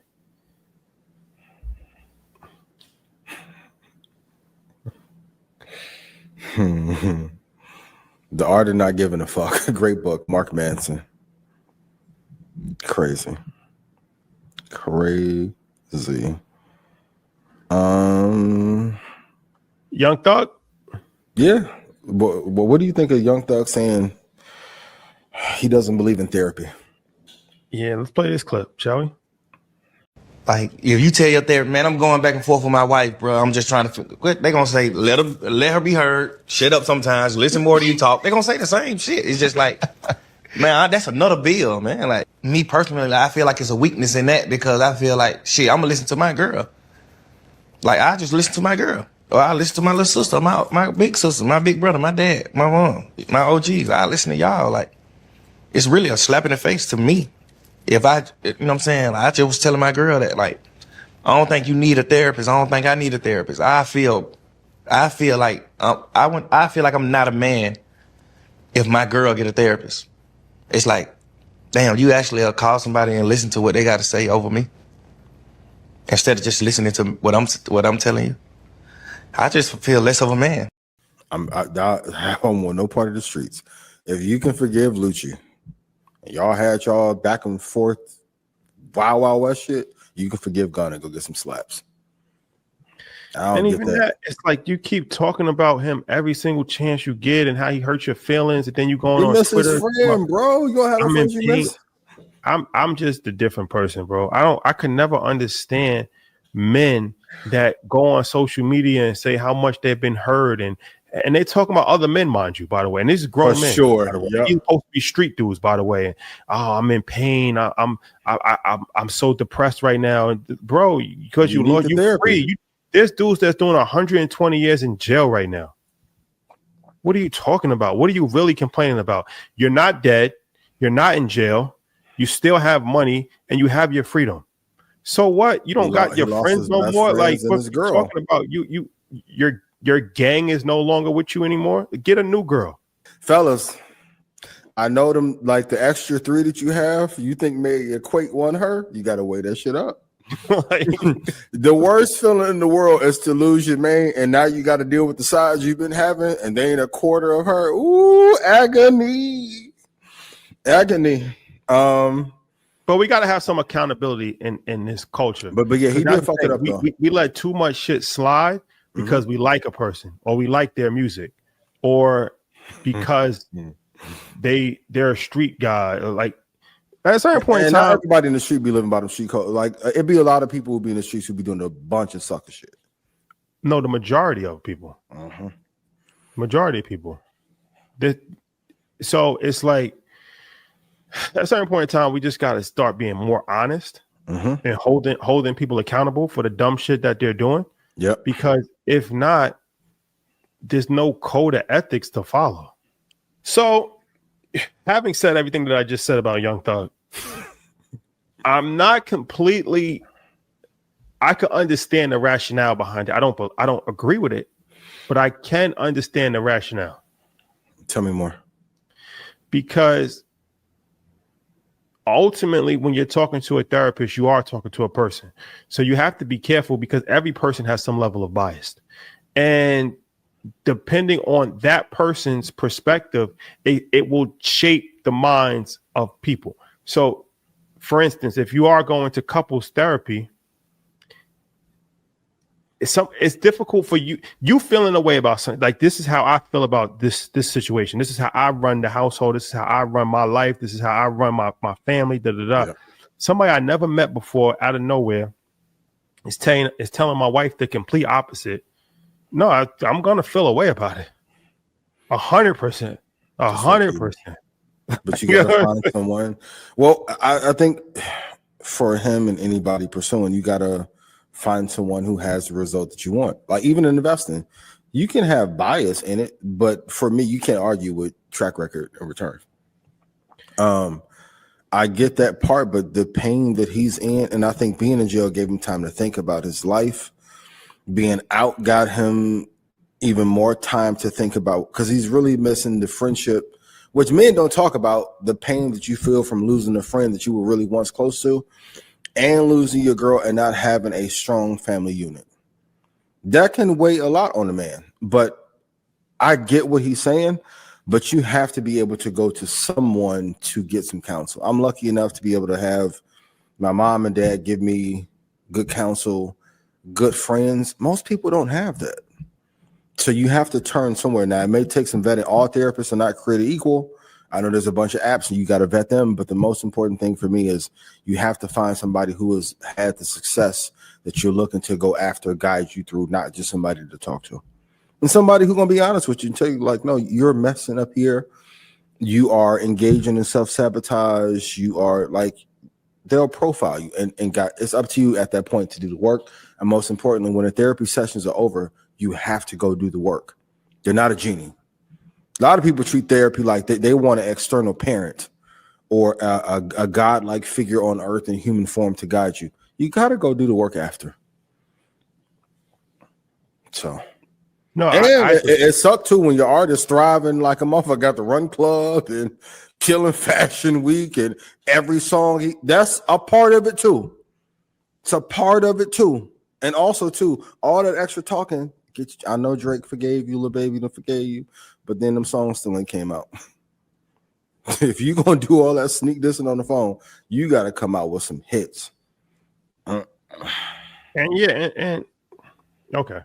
The Art of Not Giving a Fuck. Great book, Mark Manson. Crazy. Young Thug? Yeah. But what do you think of Young Thug saying he doesn't believe in therapy? Yeah, let's play this clip, shall we? Like, if you tell your therapist, man, I'm going back and forth with my wife, bro, I'm just trying to, what they gonna say? Let her be heard. Shut up sometimes. Listen more to you talk. They gonna say the same shit. It's just like, man, that's another bill, man. Like, me personally, I feel like it's a weakness in that because I feel like, shit, I'm gonna listen to my girl. Like, I just listen to my girl. Or I listen to my little sister, my big sister, my big brother, my dad, my mom, my OGs. I listen to y'all. Like, it's really a slap in the face to me. If you know what I'm saying? Like, I just was telling my girl that, like, I don't think you need a therapist. I don't think I need a therapist. I feel like I'm not a man if my girl get a therapist. It's like, damn, you actually call somebody and listen to what they got to say over me instead of just listening to what I'm telling you. I just feel less of a man. I don't want no part of the streets. If you can forgive Lucci, y'all had y'all back and forth, Wild West shit, you can forgive Gunna and go get some slaps. And even that, it's like you keep talking about him every single chance you get and how he hurt your feelings, and then you going on Twitter. His friend, bro. You gonna have a friend you miss? I'm just a different person, bro. I can never understand men that go on social media and say how much they've been hurt and they talking about other men, mind you, by the way. And this is grown men. Sure. Yep. These supposed to be street dudes, by the way. Oh, I'm in pain. I'm so depressed right now, bro. Because you free. There's dudes that's doing 120 years in jail right now. What are you talking about? What are you really complaining about? You're not dead. You're not in jail. You still have money and you have your freedom. So what? You don't got your friends no more. Like what you're talking about? Your gang is no longer with you anymore. Get a new girl. Fellas, I know them like the extra 3 that you have, you think may equate one her. You gotta weigh that shit up. The worst feeling in the world is to lose your man, and now you got to deal with the sides you've been having, and they ain't a quarter of her. Ooh, agony. But we got to have some accountability in this culture. But yeah, he did fuck it up. We let too much shit slide because we like a person, or we like their music, or because they're a street guy, or like. At a certain point in time, not everybody in the street be living by the street code. Like it'd be a lot of people who be in the streets who be doing a bunch of sucker shit. No, the majority of people. Majority of people. So it's like at a certain point in time, we just got to start being more honest and holding people accountable for the dumb shit that they're doing. Yep. Because if not, there's no code of ethics to follow. So, having said everything that I just said about Young Thug, I'm not completely. I could understand the rationale behind it. I don't agree with it, but I can understand the rationale. Tell me more. Because ultimately, when you're talking to a therapist, you are talking to a person. So you have to be careful because every person has some level of bias. And depending on that person's perspective, it will shape the minds of people. So, for instance, if you are going to couples therapy, it's difficult for you feeling a way about something. Like, this is how I feel about this situation. This is how I run the household. This is how I run my life. This is how I run my family. Yeah. Somebody I never met before out of nowhere is telling my wife the complete opposite. No, I'm gonna feel a way about it. 100%. 100%. But you gotta find someone. Well, I think for him and anybody pursuing, you gotta find someone who has the result that you want. Like, even in investing, you can have bias in it, but for me, you can't argue with track record and return. I get that part, but the pain that he's in, and I think being in jail gave him time to think about his life. Being out got him even more time to think about, because he's really missing the friendship, which men don't talk about, the pain that you feel from losing a friend that you were really once close to, and losing your girl and not having a strong family unit. That can weigh a lot on a man. But I get what he's saying, but you have to be able to go to someone to get some counsel. I'm lucky enough to be able to have my mom and dad give me good counsel, good friends. Most people don't have that. So you have to turn somewhere. Now, it may take some vetting. All therapists are not created equal. I know there's a bunch of apps and you got to vet them, but the most important thing for me is you have to find somebody who has had the success that you're looking to go after, guide you through, not just somebody to talk to. And somebody who's going to be honest with you and tell you, like, no, you're messing up here. You are engaging in self-sabotage. You are like, they'll profile you, and God, it's up to you at that point to do the work. And most importantly, when the therapy sessions are over, you have to go do the work. They're not a genie. A lot of people treat therapy like they want an external parent or a God-like figure on earth in human form to guide you. You got to go do the work after. So, no, it sucked too when your artist thriving like a motherfucker, got the Run Club and Killing Fashion Week and every song. That's a part of it too. It's a part of it too. And also too, all that extra talking. I know Drake forgave you, Lil Baby done forgave you, but then them songs still ain't came out. If you gonna do all that sneak dissing on the phone, you got to come out with some hits. And okay,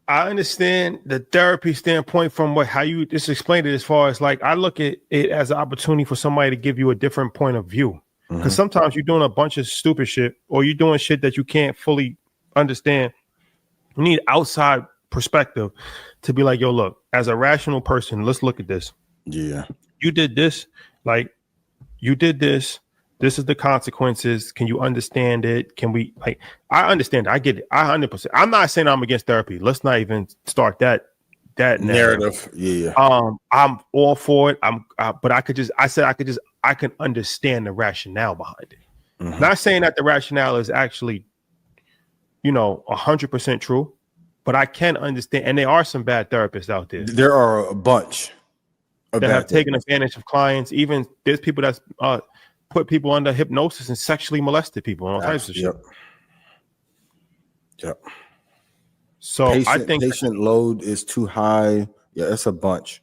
I understand the therapy standpoint from how you just explained it. As far as, like, I look at it as an opportunity for somebody to give you a different point of view, because sometimes you're doing a bunch of stupid shit, or you're doing shit that you can't fully understand. You need outside perspective to be like, yo, look, as a rational person, let's look at this. Yeah. You did this. Like, you did this. This is the consequences. Can you understand it? Can we, like, I understand it. I get it. 100%. I'm not saying I'm against therapy. Let's not even start that narrative. Yeah. I'm all for it. But I can understand the rationale behind it. Not saying that the rationale is actually, 100% true, but I can understand. And there are some bad therapists out there. There are a bunch that have taken advantage of clients. Even there's people that's put people under hypnosis and sexually molested people and all types of shit. Yep. So I think patient load is too high. Yeah, it's a bunch.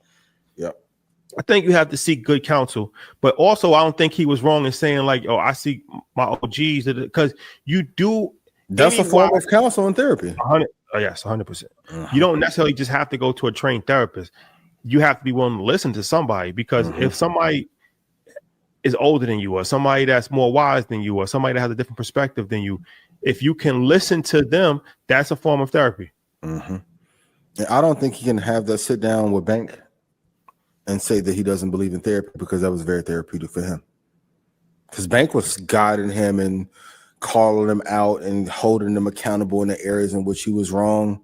Yep. I think you have to seek good counsel, but also I don't think he was wrong in saying, like, oh, I seek my OGs, because you do. That's a form of counsel and therapy. 100%. You don't necessarily just have to go to a trained therapist. You have to be willing to listen to somebody, because if somebody is older than you, or somebody that's more wise than you, or somebody that has a different perspective than you, if you can listen to them, that's a form of therapy. And I don't think he can have that sit down with Bank and say that he doesn't believe in therapy, because that was very therapeutic for him. Because Bank was guiding him and calling him out and holding him accountable in the areas in which he was wrong.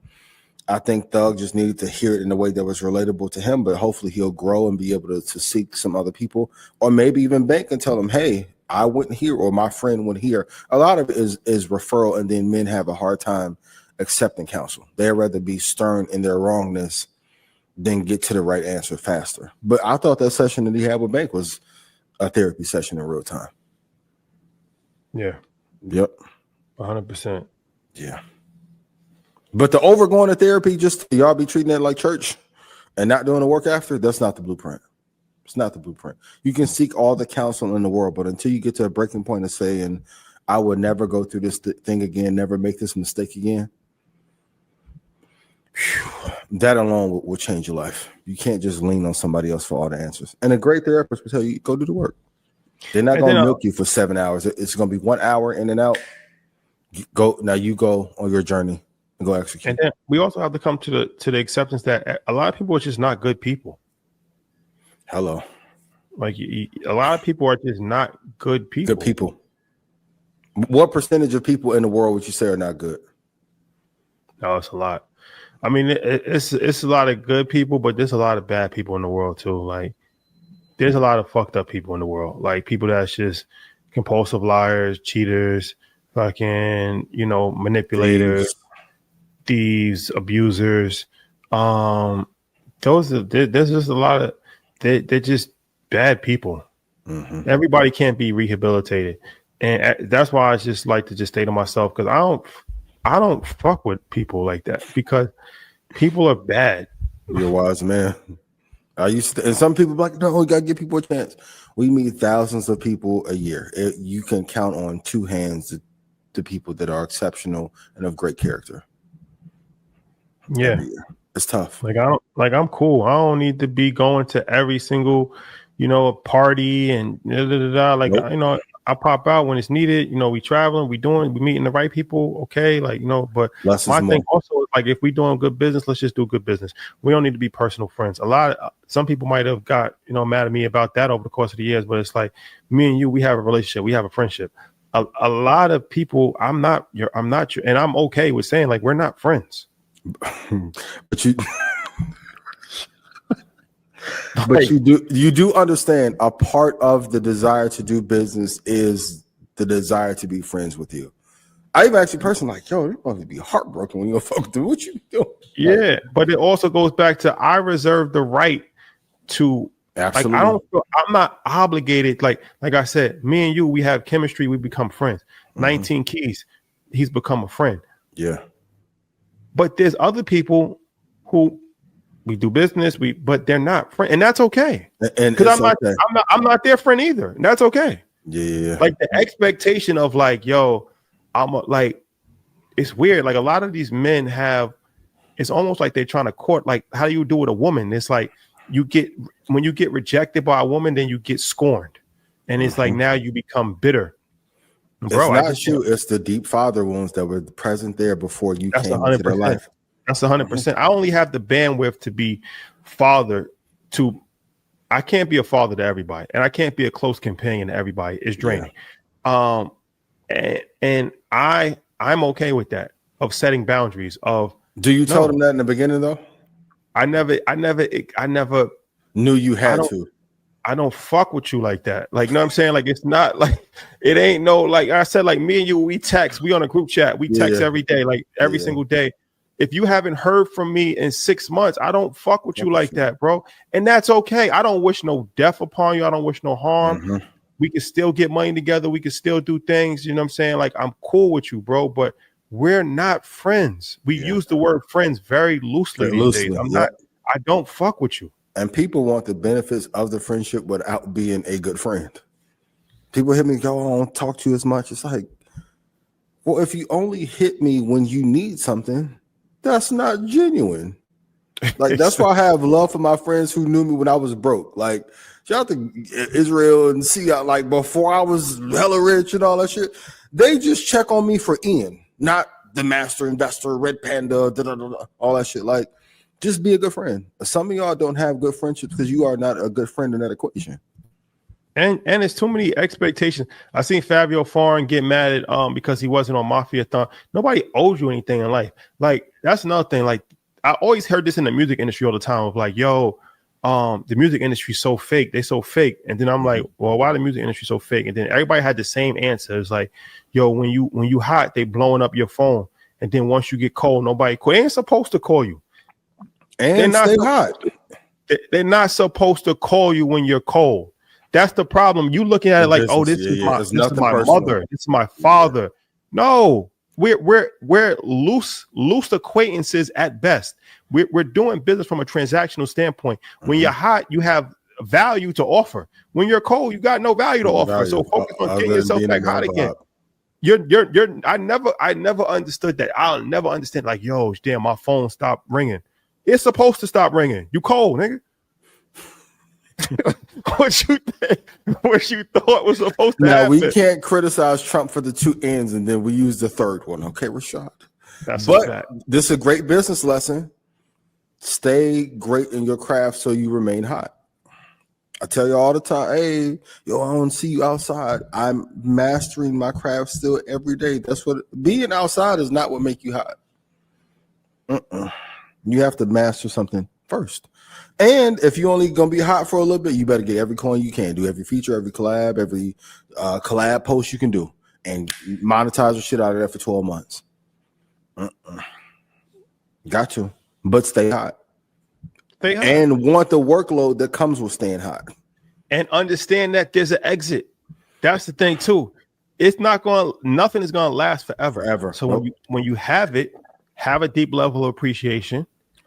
I think Thug just needed to hear it in a way that was relatable to him, but hopefully he'll grow and be able to seek some other people, or maybe even Bank and tell him, hey, I went here, or my friend went here. A lot of it is referral, and then men have a hard time accepting counsel. They'd rather be stern in their wrongness than get to the right answer faster. But I thought that session that he had with Bank was a therapy session in real time. Yeah. Yep. 100%. Yeah. But the overgoing to therapy, just y'all be treating it like church and not doing the work after, that's not the blueprint. It's not the blueprint. You can seek all the counsel in the world, but until you get to a breaking point of saying, I would never go through this thing again, never make this mistake again, That alone will change your life. You can't just lean on somebody else for all the answers. And a great therapist will tell you, go do the work. They're not going to milk you for 7 hours. It's going to be 1 hour in and out. You go on your journey and go execute. And then we also have to come to the acceptance that a lot of people are just not good people. Hello. Like a lot of people are just not good people. Good people. What percentage of people in the world would you say are not good? No, it's a lot. I mean, it's a lot of good people, but there's a lot of bad people in the world too. Like, there's a lot of fucked up people in the world. Like people that's just compulsive liars, cheaters, fucking, manipulators, thieves, abusers. There's just a lot of they're just bad people. Mm-hmm. Everybody can't be rehabilitated, and that's why I just like to just stay to myself, because I don't fuck with people like that, because people are bad. You're a wise man. And some people be like, no, we gotta give people a chance. We meet thousands of people a year. You can count on two hands the people that are exceptional and of great character. Yeah, it's tough. I'm cool. I don't need to be going to every single, party and like, nope. I pop out when it's needed. We traveling, we meeting the right people. Okay. But my thing also is like, if we doing good business, let's just do good business. We don't need to be personal friends. Some people might have got, mad at me about that over the course of the years, but it's like me and you, we have a relationship. We have a friendship. A lot of people, I'm not your, and I'm okay with saying like, we're not friends. But you do understand a part of the desire to do business is the desire to be friends with you. I even actually personally like, yo, you're going to be heartbroken when you fuck through what you doing. Yeah, but it also goes back to I reserve the right to. Absolutely. Like, I'm not obligated. Like I said, me and you, we have chemistry. We become friends. Mm-hmm. 19 Keys, he's become a friend. Yeah. But there's other people who we do business, but they're not friends, and that's okay. And because I'm not their friend either, and that's okay. Yeah. Like the expectation of like, yo, it's weird. Like a lot of these men have, it's almost like they're trying to court. Like, how do you do with a woman? It's like when you get rejected by a woman, then you get scorned, and it's like now you become bitter. Bro, it's not you. It's the deep father wounds that were present there before you came into their life. That's 100%. I only have the bandwidth to be father to. I can't be a father to everybody, and I can't be a close companion to everybody. It's draining. Yeah. And I'm okay with that, of setting boundaries. Do you tell them that in the beginning though? I never knew you had to. I don't fuck with you like that. Like, you know what I'm saying? Like, it's not like, it ain't no, like I said, like me and you, we text, we on a group chat, we text every day, like every single day. If you haven't heard from me in 6 months, I don't fuck with you like that, bro. And that's okay. I don't wish no death upon you. I don't wish no harm. Mm-hmm. We can still get money together. We can still do things. You know what I'm saying? Like, I'm cool with you, bro, but we're not friends. We use the word friends very loosely these days. I don't fuck with you. And people want the benefits of the friendship without being a good friend. People hit me, go on, talk to you as much. It's like, well, if you only hit me when you need something, that's not genuine. Like, that's why I have love for my friends who knew me when I was broke. Like, shout out to Israel and see, like, before I was hella rich and all that shit, they just check on me for Ian, not the master investor, Red Panda, all that shit. Like, just be a good friend. Some of y'all don't have good friendships because you are not a good friend in that equation. And it's too many expectations. I seen Fabio Foreign get mad at because he wasn't on Mafia-thon. Nobody owes you anything in life. Like, that's another thing. Like, I always heard this in the music industry all the time of like, yo, the music industry so fake. They so fake. And then I'm like, well, why the music industry so fake? And then everybody had the same answer. It's like, yo, when you hot, they blowing up your phone. And then once you get cold, nobody call. They ain't supposed to call you. And stay hot. They're not supposed to call you when you're cold. That's the problem. You looking at it like, oh, this is my mother, this is my father. No, we're loose acquaintances at best. We're doing business from a transactional standpoint. When you're hot, you have value to offer. When you're cold, you got no value to offer. So focus on getting yourself back hot again. I never understood that. I'll never understand. Like, yo, damn, my phone stopped ringing. It's supposed to stop ringing. You cold, nigga. What you thought was supposed to happen? We can't criticize Trump for the two ends and then we use the third one. Okay, Rashad. But this is a great business lesson. Stay great in your craft so you remain hot. I tell you all the time, hey, yo, I don't see you outside. I'm mastering my craft still every day. That's what being outside is not what make you hot. You have to master something first. And if you're only gonna be hot for a little bit, you better get every coin you can, do every feature, every collab, every collab post you can do, and monetize the shit out of that for 12 months. Got you, but stay hot. Stay hot. And want the workload that comes with staying hot. And understand that there's an exit. That's the thing too. It's not going. Nothing is going to last forever. Ever. So when you have it, have a deep level of appreciation.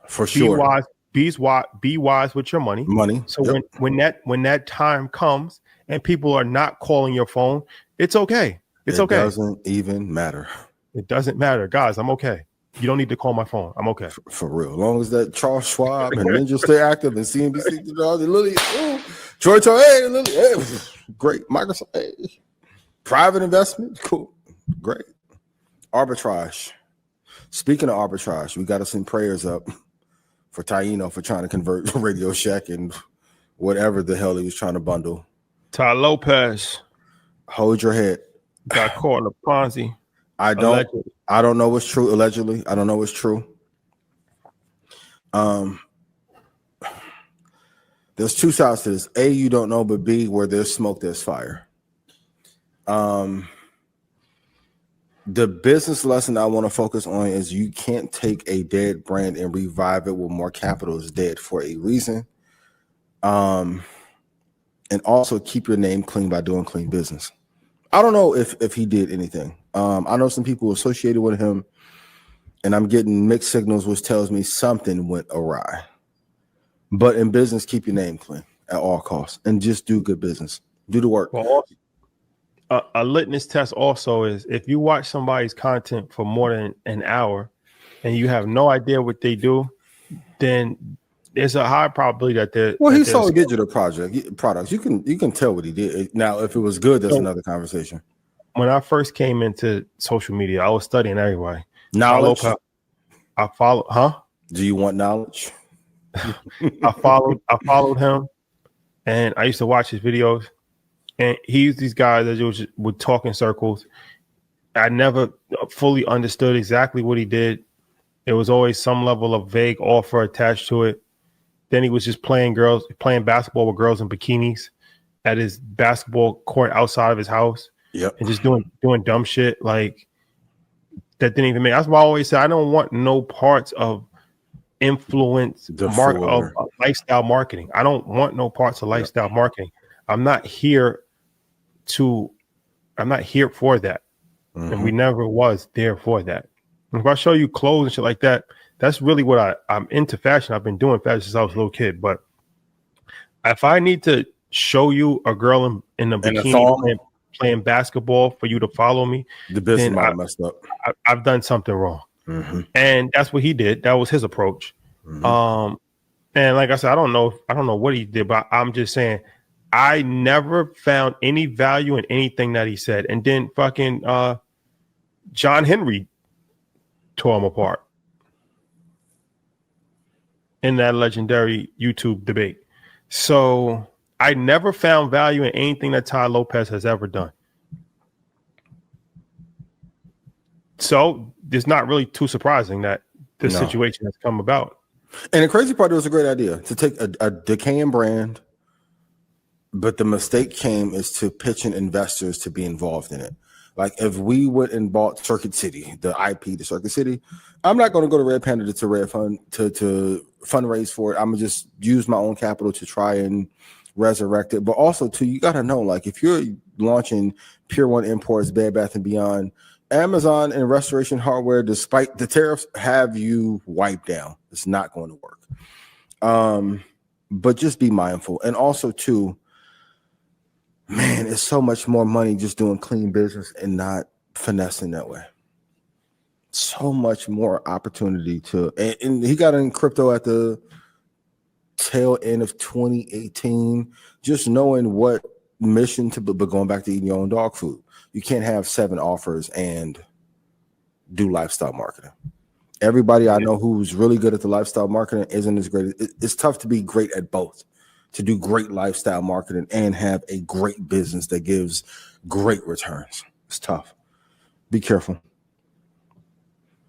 For sure. Be wise with your money. So when that time comes and people are not calling your phone, it's okay. It doesn't even matter. It doesn't matter, guys. I'm okay. You don't need to call my phone. I'm okay. For real. As long as that Charles Schwab and Ninja stay active and CNBC, Lily, Troy, hey, Lily, hey, great. Microsoft, hey. Private investment, cool, great. Arbitrage. Speaking of arbitrage, we got to send prayers up for Taino for trying to convert Radio Shack and whatever the hell he was trying to bundle. Tai Lopez. Hold your head. Got caught in a Ponzi. I don't know what's true. Allegedly, I don't know what's true. There's two sides to this. A, you don't know, but B, where there's smoke, there's fire. The business lesson I want to focus on is you can't take a dead brand and revive it with more capital. It's dead for a reason. And also keep your name clean by doing clean business. I don't know if he did anything. I know some people associated with him, and I'm getting mixed signals, which tells me something went awry. But in business, keep your name clean at all costs and just do good business. Do the work. Well, a litmus test also is if you watch somebody's content for more than an hour and you have no idea what they do, then there's a high probability that they're. Well, he sold digital products. You can tell what he did. Now, if it was good, that's another conversation. When I first came into social media, I was studying everybody. Knowledge. I followed, huh? Do you want knowledge? I followed him, and I used to watch his videos. And he used these guys that would talk in circles. I never fully understood exactly what he did. There was always some level of vague offer attached to it. Then he was just playing basketball with girls in bikinis at his basketball court outside of his house. Yep. And just doing dumb shit like that didn't even make. That's why I always say I don't want no parts of influence of lifestyle marketing. I don't want no parts of lifestyle marketing. I'm not here for that. Mm-hmm. And we never was there for that. And if I show you clothes and shit like that, that's really what I'm into fashion. I've been doing fashion since I was a little kid. But if I need to show you a girl in a bikini playing basketball for you to follow me, the business model messed up. I've done something wrong. Mm-hmm. And that's what he did. That was his approach. Mm-hmm. And like I said, I don't know what he did, but I'm just saying I never found any value in anything that he said. And then fucking John Henry tore him apart in that legendary YouTube debate. So I never found value in anything that Tai Lopez has ever done. So it's not really too surprising that this situation has come about. And the crazy part, it was a great idea to take a decaying brand, but the mistake came is to pitching investors to be involved in it. Like if we went and bought Circuit City, the IP to Circuit City, I'm not going to go to Red Panda to Red Fund to fundraise for it. I'm gonna just use my own capital to try and resurrect it. But also too, you got to know, like if you're launching Pier 1 Imports, Bed Bath & Beyond, Amazon and Restoration Hardware, despite the tariffs, have you wiped down. It's not going to work. But just be mindful. And also too, man, it's so much more money just doing clean business and not finessing that way. So much more opportunity to, and he got in crypto at the tail end of 2018, just knowing what mission to, but going back to eating your own dog food. You can't have 7 offers and do lifestyle marketing. Everybody I know who's really good at the lifestyle marketing isn't as great. It's tough to be great at both, to do great lifestyle marketing and have a great business that gives great returns. It's tough. Be careful.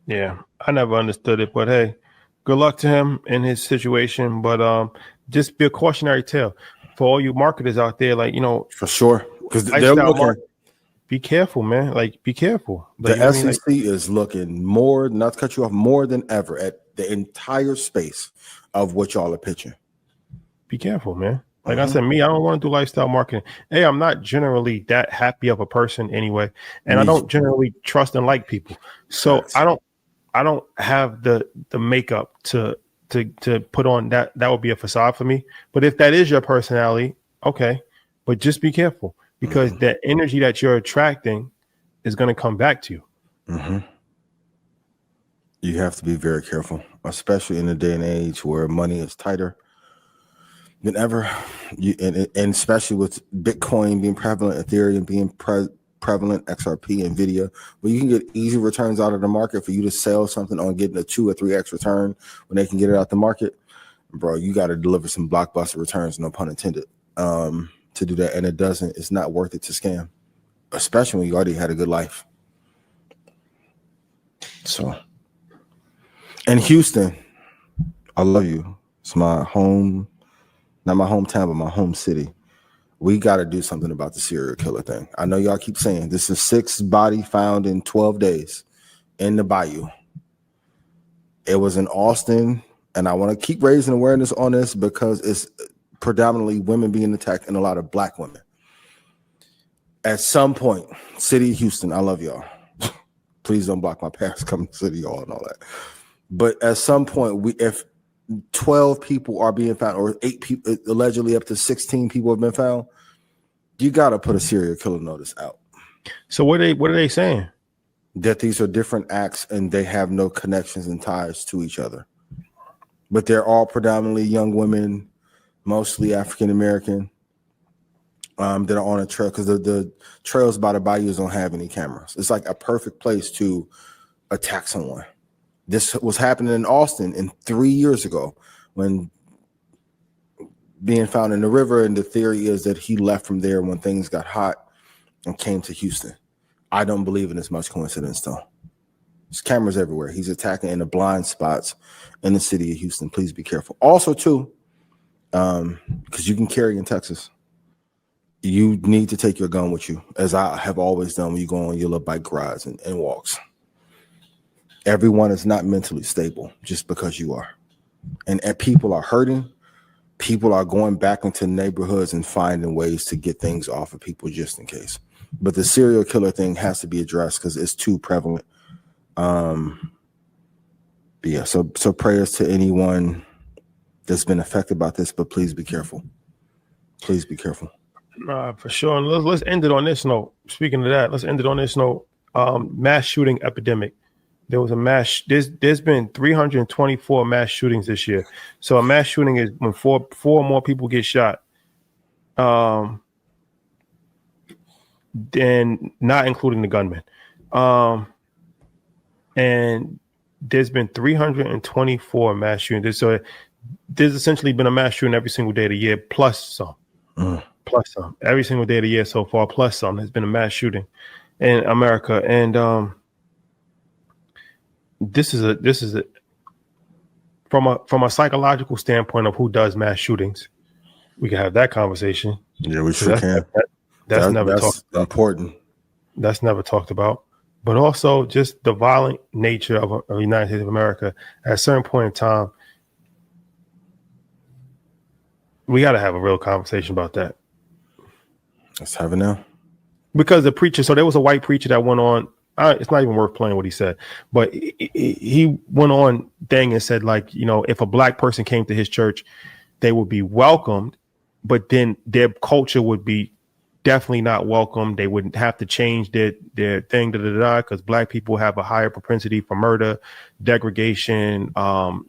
Yeah, I never understood it, but hey, good luck to him in his situation. But just be a cautionary tale for all you marketers out there. Like, for sure, because they're looking. Be careful, man. Like, be careful. Like, the SEC is looking more, not to cut you off, more than ever at the entire space of what y'all are pitching. Be careful, man. Like I said, I don't want to do lifestyle marketing. Hey, I'm not generally that happy of a person anyway, and I don't generally trust and like people. So I don't have the makeup to put on that. That would be a facade for me. But if that is your personality, okay. But just be careful, because the energy that you're attracting is going to come back to you. You have to be very careful, especially in the day and age where money is tighter than ever. And especially with Bitcoin being prevalent, Ethereum being prevalent, XRP, NVIDIA, where you can get easy returns out of the market for you to sell something on getting a 2 or 3x return when they can get it out the market. Bro, you got to deliver some blockbuster returns, no pun intended, to do that. And it's not worth it to scam, especially when you already had a good life. So, and Houston, I love you. It's my home, not my hometown, but my home city. We got to do something about the serial killer thing. I know y'all keep saying this is 6th body found in 12 days in the bayou. It was in Austin, and I want to keep raising awareness on this because it's predominantly women being attacked and a lot of black women. At some point, city of Houston, I love y'all. Please don't block my path coming to city y'all and all that. But at some point, if 12 people are being found, or 8 people, allegedly up to 16 people have been found, you got to put a serial killer notice out. So what are they saying? That these are different acts and they have no connections and ties to each other. But they're all predominantly young women, mostly African American, that are on a trail, because the trails by the bayous don't have any cameras. It's like a perfect place to attack someone. This was happening in Austin 3 years ago when being found in the river, and the theory is that he left from there when things got hot and came to Houston. I don't believe in as much coincidence, though. There's cameras everywhere. He's attacking in the blind spots in the city of Houston. Please be careful. Also, too, because you can carry in Texas, you need to take your gun with you, as I have always done when you go on your little bike rides and walks. Everyone is not mentally stable just because you are. And people are hurting. People are going back into neighborhoods and finding ways to get things off of people just in case. But the serial killer thing has to be addressed because it's too prevalent. But yeah, so prayers to anyone that's been affected by this, but please be careful. Please be careful. For sure. And let's end it on this note. Speaking of that, let's end it on this note. Mass shooting epidemic. There was a there's been 324 mass shootings this year. So a mass shooting is when four or more people get shot. Then not including the gunman. And there's been 324 mass shootings. So there's essentially been a mass shooting every single day of the year, plus some. Plus some. Every single day of the year so far, plus some. There's been a mass shooting in America. And this is a from a psychological standpoint of who does mass shootings. We can have that conversation. Yeah, we sure can. That's never talked about. Important. That's never talked about. But also just the violent nature of the United States of America. At a certain point in time, we got to have a real conversation about that. Let's have it now. Because the preacher, so there was a white preacher that went on. It's not even worth playing what he said, but he went on thing and said, like, if a black person came to his church, they would be welcomed, but then their culture would be definitely not welcome. They would have to change their thing, because black people have a higher propensity for murder, degradation,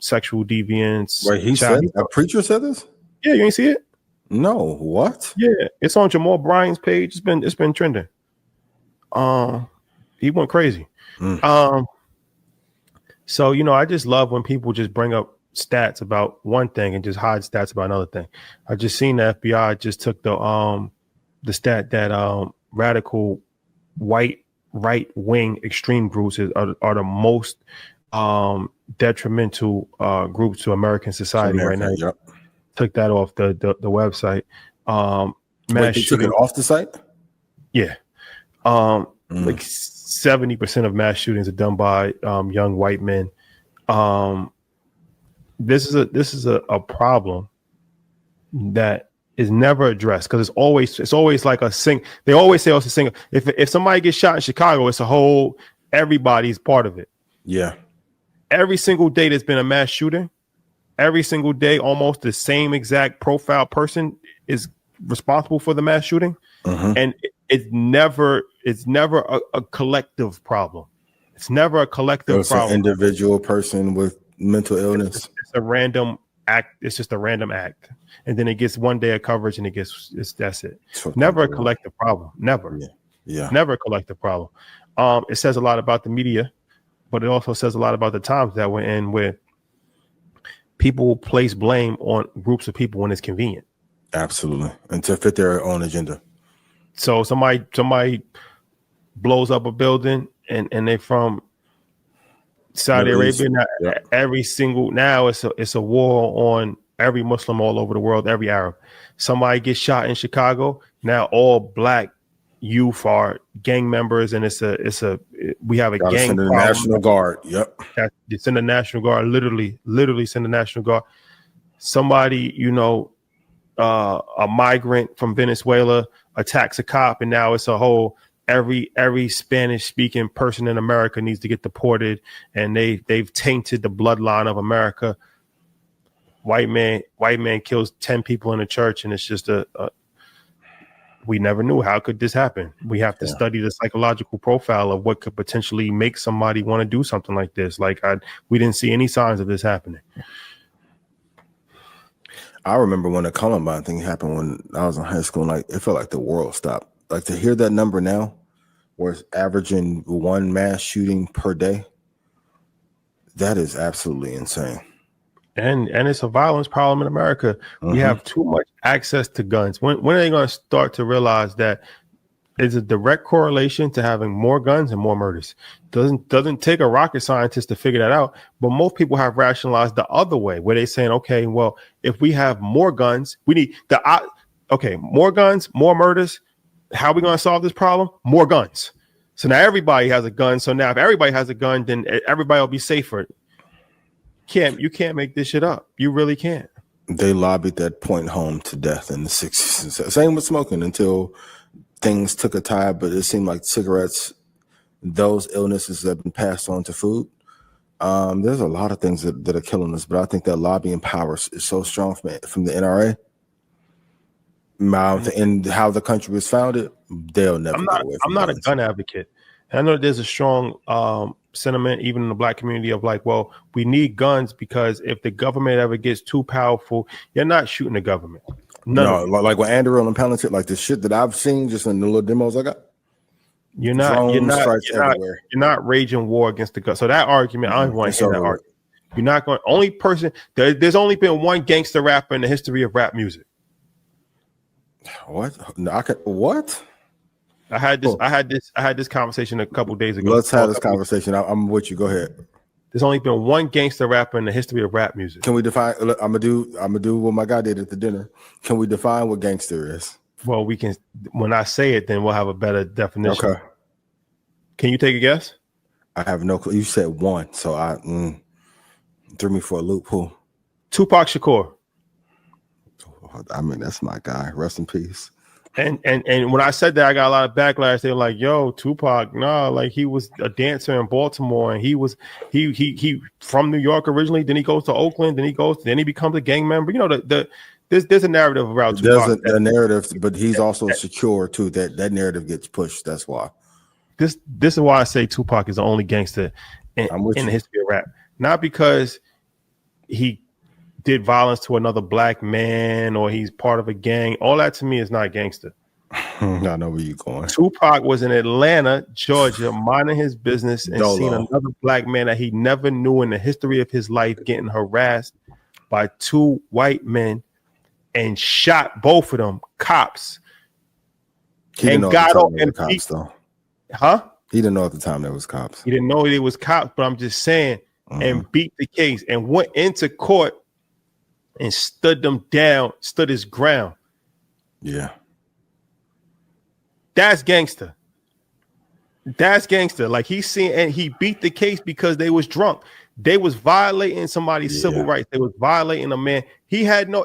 sexual deviance. Wait, he said a preacher said this? Yeah, you ain't see it? No, what? Yeah, it's on Jamal Bryant's page. It's been trending. He went crazy. So I just love when people just bring up stats about one thing and just hide stats about another thing. I just seen the FBI just took the stat that radical white right wing extreme groups are the most detrimental groups to American society right now. Yep. Took that off the website. Wait, they took it off the site? Yeah. Like 70% of mass shootings are done by young white men. This is a problem that is never addressed, because it's always like a sing. They always say it's a single. If somebody gets shot in Chicago, it's a whole, everybody's part of it. Yeah. Every single day there's been a mass shooting, every single day almost the same exact profile person is responsible for the mass shooting. And it's never a collective problem. It's never a collective problem. An individual person with mental illness. It's a random act. It's just a random act, and then it gets one day of coverage, and that's it. Never a collective problem. Never. Yeah. Never a collective problem. It says a lot about the media, but it also says a lot about the times that we're in, where people place blame on groups of people when it's convenient. Absolutely, and to fit their own agenda. So somebody blows up a building and they from Saudi Arabia. Now, it's a war on every Muslim all over the world, every Arab. Somebody gets shot in Chicago. Now all black youth are gang members, and we have a gang. Send the National Guard. Yep. Send the National Guard. Literally send the National Guard. Somebody, a migrant from Venezuela attacks a cop, and now it's a whole every Spanish speaking person in America needs to get deported, and they've tainted the bloodline of America. White man kills 10 people in a church, and it's just we never knew. How could this happen? We have to study the psychological profile of what could potentially make somebody want to do something like this. We didn't see any signs of this happening. I remember when the Columbine thing happened when I was in high school, and it felt like the world stopped. Like, to hear that number now, where it's averaging one mass shooting per day, that is absolutely insane. And it's a violence problem in America. We have too much access to guns. When are they going to start to realize that it's a direct correlation to having more guns and more murders? Doesn't take a rocket scientist to figure that out. But most people have rationalized the other way, where they're saying, okay, well, if we have more guns, we need more guns, more murders. How are we going to solve this problem? More guns. So now everybody has a gun. So now if everybody has a gun, then everybody will be safer. You can't make this shit up. You really can't. They lobbied that point home to death in the 60s. Same with smoking until things took a tide, but it seemed like cigarettes, those illnesses have been passed on to food. There's a lot of things that are killing us, but I think that lobbying power is so strong from the NRA. And how the country was founded, they'll never get away from I'm not a gun advocate. And I know there's a strong sentiment, even in the black community, of we need guns because if the government ever gets too powerful, you're not shooting the government. No, like when Andrew and Palantir, like the shit that I've seen just in the little demos I got. You're not raging war against the gun. So that argument, I don't want to hear that argument. You're not going. Only person there's only been one gangster rapper in the history of rap music. What? No, what? I had this conversation a couple days ago. Let's have this conversation. I'm with you. Go ahead. There's only been one gangster rapper in the history of rap music. Can we define? I'm gonna do what my guy did at the dinner. Can we define what gangster is? Well, we can. When I say it, then we'll have a better definition. Okay. Can you take a guess? I have no clue. You said one, so I threw me for a loop. Who? Tupac Shakur. I mean, that's my guy. Rest in peace. And when I said that, I got a lot of backlash. They were like, "Yo, Tupac, he was a dancer in Baltimore, and he from New York originally. Then he goes to Oakland. Then he becomes a gang member. You know, there's a narrative around There's Tupac. a narrative, but he's also secure too. That narrative gets pushed. That's why. This is why I say Tupac is the only gangster in the history of rap. Not because he did violence to another black man or he's part of a gang. All that to me is not gangster. I know where you're going. Tupac was in Atlanta, Georgia, minding his business and seeing another black man that he never knew in the history of his life getting harassed by two white men and shot both of them, cops. He didn't know got at the time up they were and cops, though. Huh? He didn't know at the time there was cops. He didn't know it was cops, but I'm just saying, and beat the case and went into court and stood them down, stood his ground. Yeah. That's gangster. That's gangster. Like he's seen, and he beat the case because they was drunk. They was violating somebody's civil rights. They was violating a man. He didn't know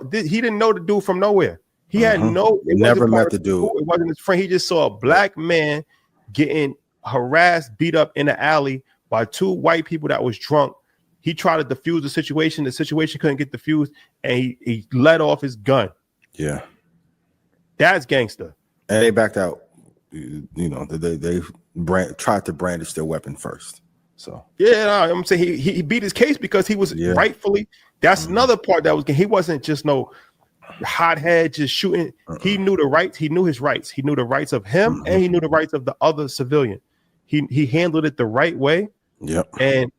the dude from nowhere. He had never met the dude. It wasn't his friend. He just saw a black man getting harassed, beat up in the alley by two white people that was drunk. He tried to defuse the situation. The situation couldn't get diffused, and he let off his gun. Yeah. That's gangster. And they backed out. You know, they tried to brandish their weapon first. So yeah, I'm saying he beat his case because he was rightfully. That's another part that was. He wasn't just no hothead just shooting. He knew the rights. He knew his rights. He knew the rights of him, and he knew the rights of the other civilian. He handled it the right way. Yep. And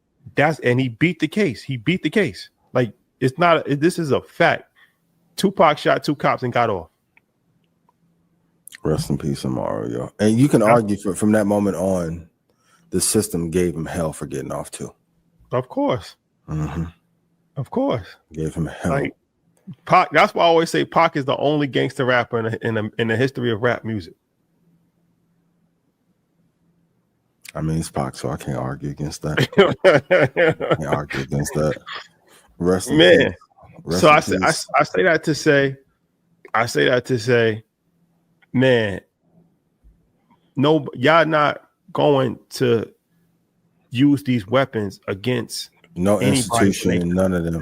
he beat the case. He beat the case. Like it's not. This is a fact. Tupac shot two cops and got off. Rest in peace, Mario. And you can argue from that moment on, the system gave him hell for getting off too. Of course. Of course. Gave him hell. Like Pac, that's why I always say Pac is the only gangster rapper in the history of rap music. I mean, it's Pac, so I can't argue against that. I can't argue against that. Rest in peace. So I say that to say, man, no, y'all not going to use these weapons against no institution, none of them.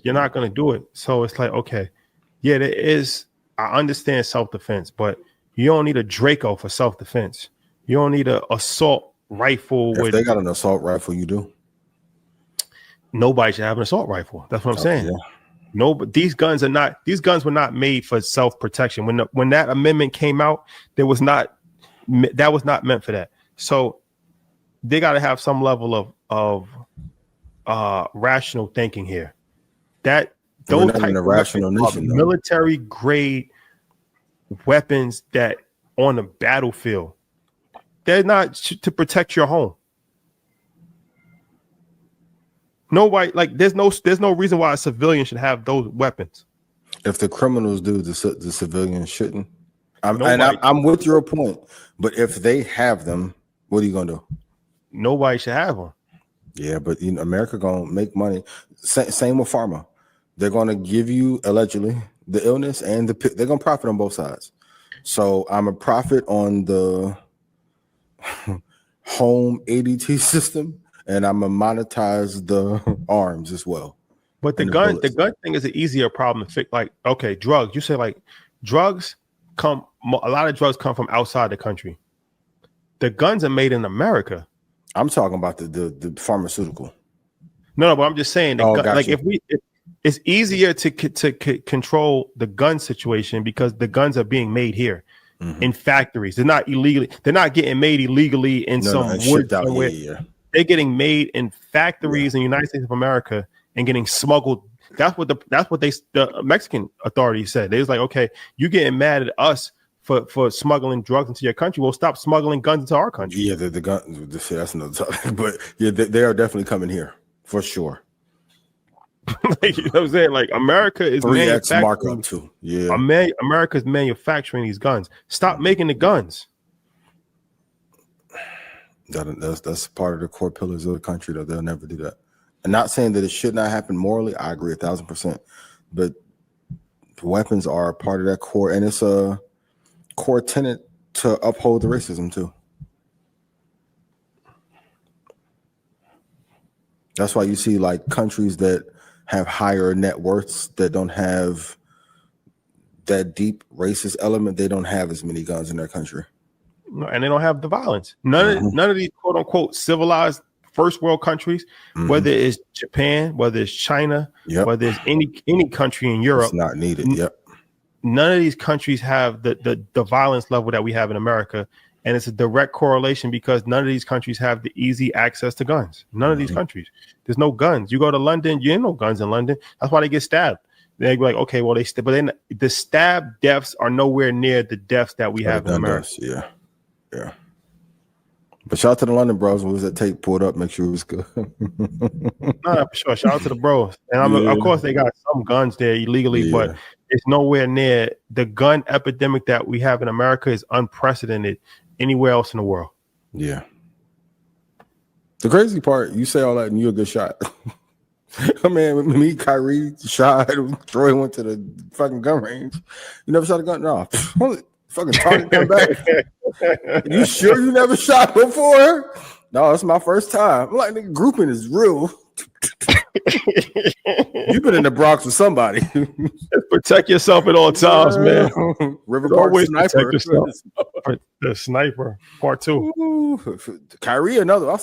You're not going to do it. So it's like, okay, yeah, there is. I understand self-defense, but you don't need a Draco for self-defense. You don't need an assault rifle. If they got an assault rifle, you do. Nobody should have an assault rifle. That's what I'm saying. Yeah. No, but these guns were not made for self-protection. When that amendment came out, that was not meant for that. So they got to have some level of rational thinking here. That those type of rational military grade weapons that on the battlefield, they're not to protect your home. Nobody, like, there's no reason why a civilian should have those weapons. If the criminals do, the civilians shouldn't. I'm with your point, but if they have them, what are you gonna do? Nobody should have them. Yeah, but America gonna make money. Same with pharma. They're gonna give you allegedly the illness and they're gonna profit on both sides. So I'm a profit on the home ADT system, and I'm gonna monetize the arms as well. But the gun thing is an easier problem to fix. Like, okay, drugs. You say like drugs come. A lot of drugs come from outside the country. The guns are made in America. I'm talking about the pharmaceutical. No, but I'm just saying. It's easier to control the gun situation because the guns are being made here in factories. They're not illegally. They're not getting made illegally in some wood somewhere. They're getting made in factories in the United States of America and getting smuggled. That's what the Mexican authorities said. They was like, okay, you getting mad at us for smuggling drugs into your country. We'll stop smuggling guns into our country. Yeah, the gun. That's another topic. But yeah, they are definitely coming here for sure. Like, you know what I'm saying? Like, America is 3x markup too. Yeah, America's manufacturing these guns. Stop making the guns. That's part of the core pillars of the country, though. They'll never do that. I'm not saying that it should not happen morally. I agree 1,000%. But weapons are part of that core, and it's a core tenet to uphold the racism too. That's why you see like countries that have higher net worths that don't have that deep racist element, they don't have as many guns in their country. And they don't have the violence. None of these quote unquote civilized first world countries, whether it's Japan, whether it's China, whether it's any country in Europe, it's not needed. None of these countries have the violence level that we have in America. And it's a direct correlation because none of these countries have the easy access to guns. None of these countries. There's no guns. You go to London, you ain't no guns in London. That's why they get stabbed. They be like, okay, well, but then the stab deaths are nowhere near the deaths that we have in America. Yeah. But shout out to the London bros. What was that tape pulled up? Make sure it was good. No, for sure. Shout out to the bros. And of course, they got some guns there illegally, but it's nowhere near the gun epidemic that we have in America is unprecedented anywhere else in the world. Yeah. The crazy part, you say all that and you're a good shot. I mean, me, Kyrie, shot, Troy went to the fucking gun range. You never shot a gun? No. Fucking target come back. You sure you never shot before? No, it's my first time. I'm like, nigga, grouping is real. You've been in the Bronx with somebody. Protect yourself at all times, man. River Park always sniper. The sniper, part 2. Ooh, Kyrie, another.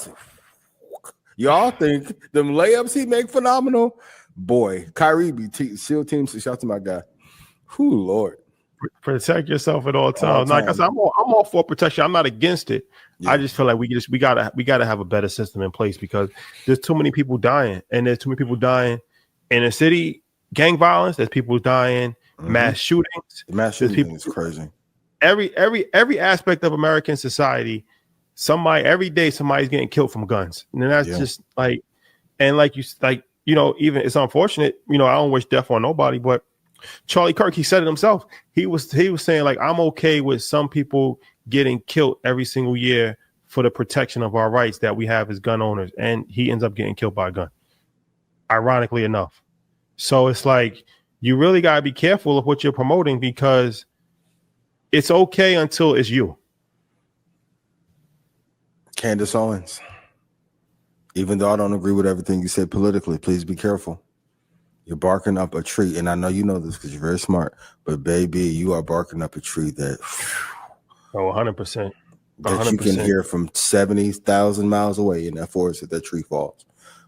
Y'all think them layups he make phenomenal? Boy, Kyrie be SEAL team. So shout out to my guy. Whew, Lord. Protect yourself at all times. Like I said, I'm all for protection. I'm not against it. I just feel like we gotta have a better system in place because there's too many people dying, and there's too many people dying in the city. Gang violence. There's people dying. Mass shootings. The mass shooting is crazy. Every aspect of American society, every day somebody's getting killed from guns, and that's just like, and even it's unfortunate. I don't wish death on nobody, but Charlie Kirk, he said it himself. He was saying like, I'm okay with some people getting killed every single year for the protection of our rights that we have as gun owners, and he ends up getting killed by a gun. Ironically enough, so it's like you really gotta be careful of what you're promoting because it's okay until it's you. Candace Owens. Even though I don't agree with everything you said politically, please be careful. You're barking up a tree, and I know you know this because you're very smart, but baby, you are barking up a tree that 100%. That you can hear from 70,000 miles away in that forest if that tree falls.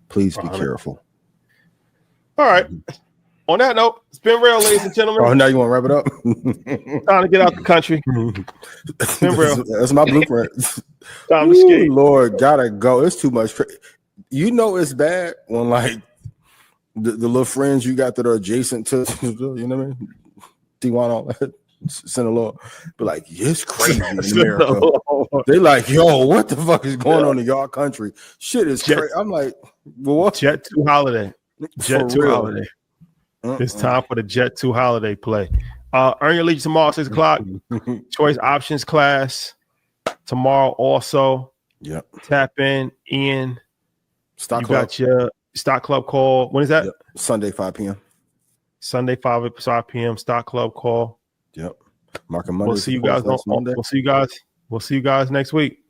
Please be careful. All right. On that note, it's been real, ladies and gentlemen. Oh, now you want to wrap it up? Time to get out the country. It's been real. That's my blueprint. Time to skate. Lord, gotta go. It's too much. You know it's bad when like the little friends you got that are adjacent to, you know what I mean? D1, all that. Sinaloa, but like it's crazy in America. They like, yo, what the fuck is going on in y'all country? Shit is crazy. I'm like, well, what? Jet 2 holiday. Jet 2 holiday. It's time for the Jet 2 holiday play. Earn your leisure tomorrow, 6 o'clock. Choice options class tomorrow also. Yep. Tap in, Ian. Stock you club. Got your stock club call. When is that? Yep. Sunday, 5 p.m. Sunday, 5 p.m. Stock club call. Yep. Market Monday. We'll see you guys. We'll see you guys next week.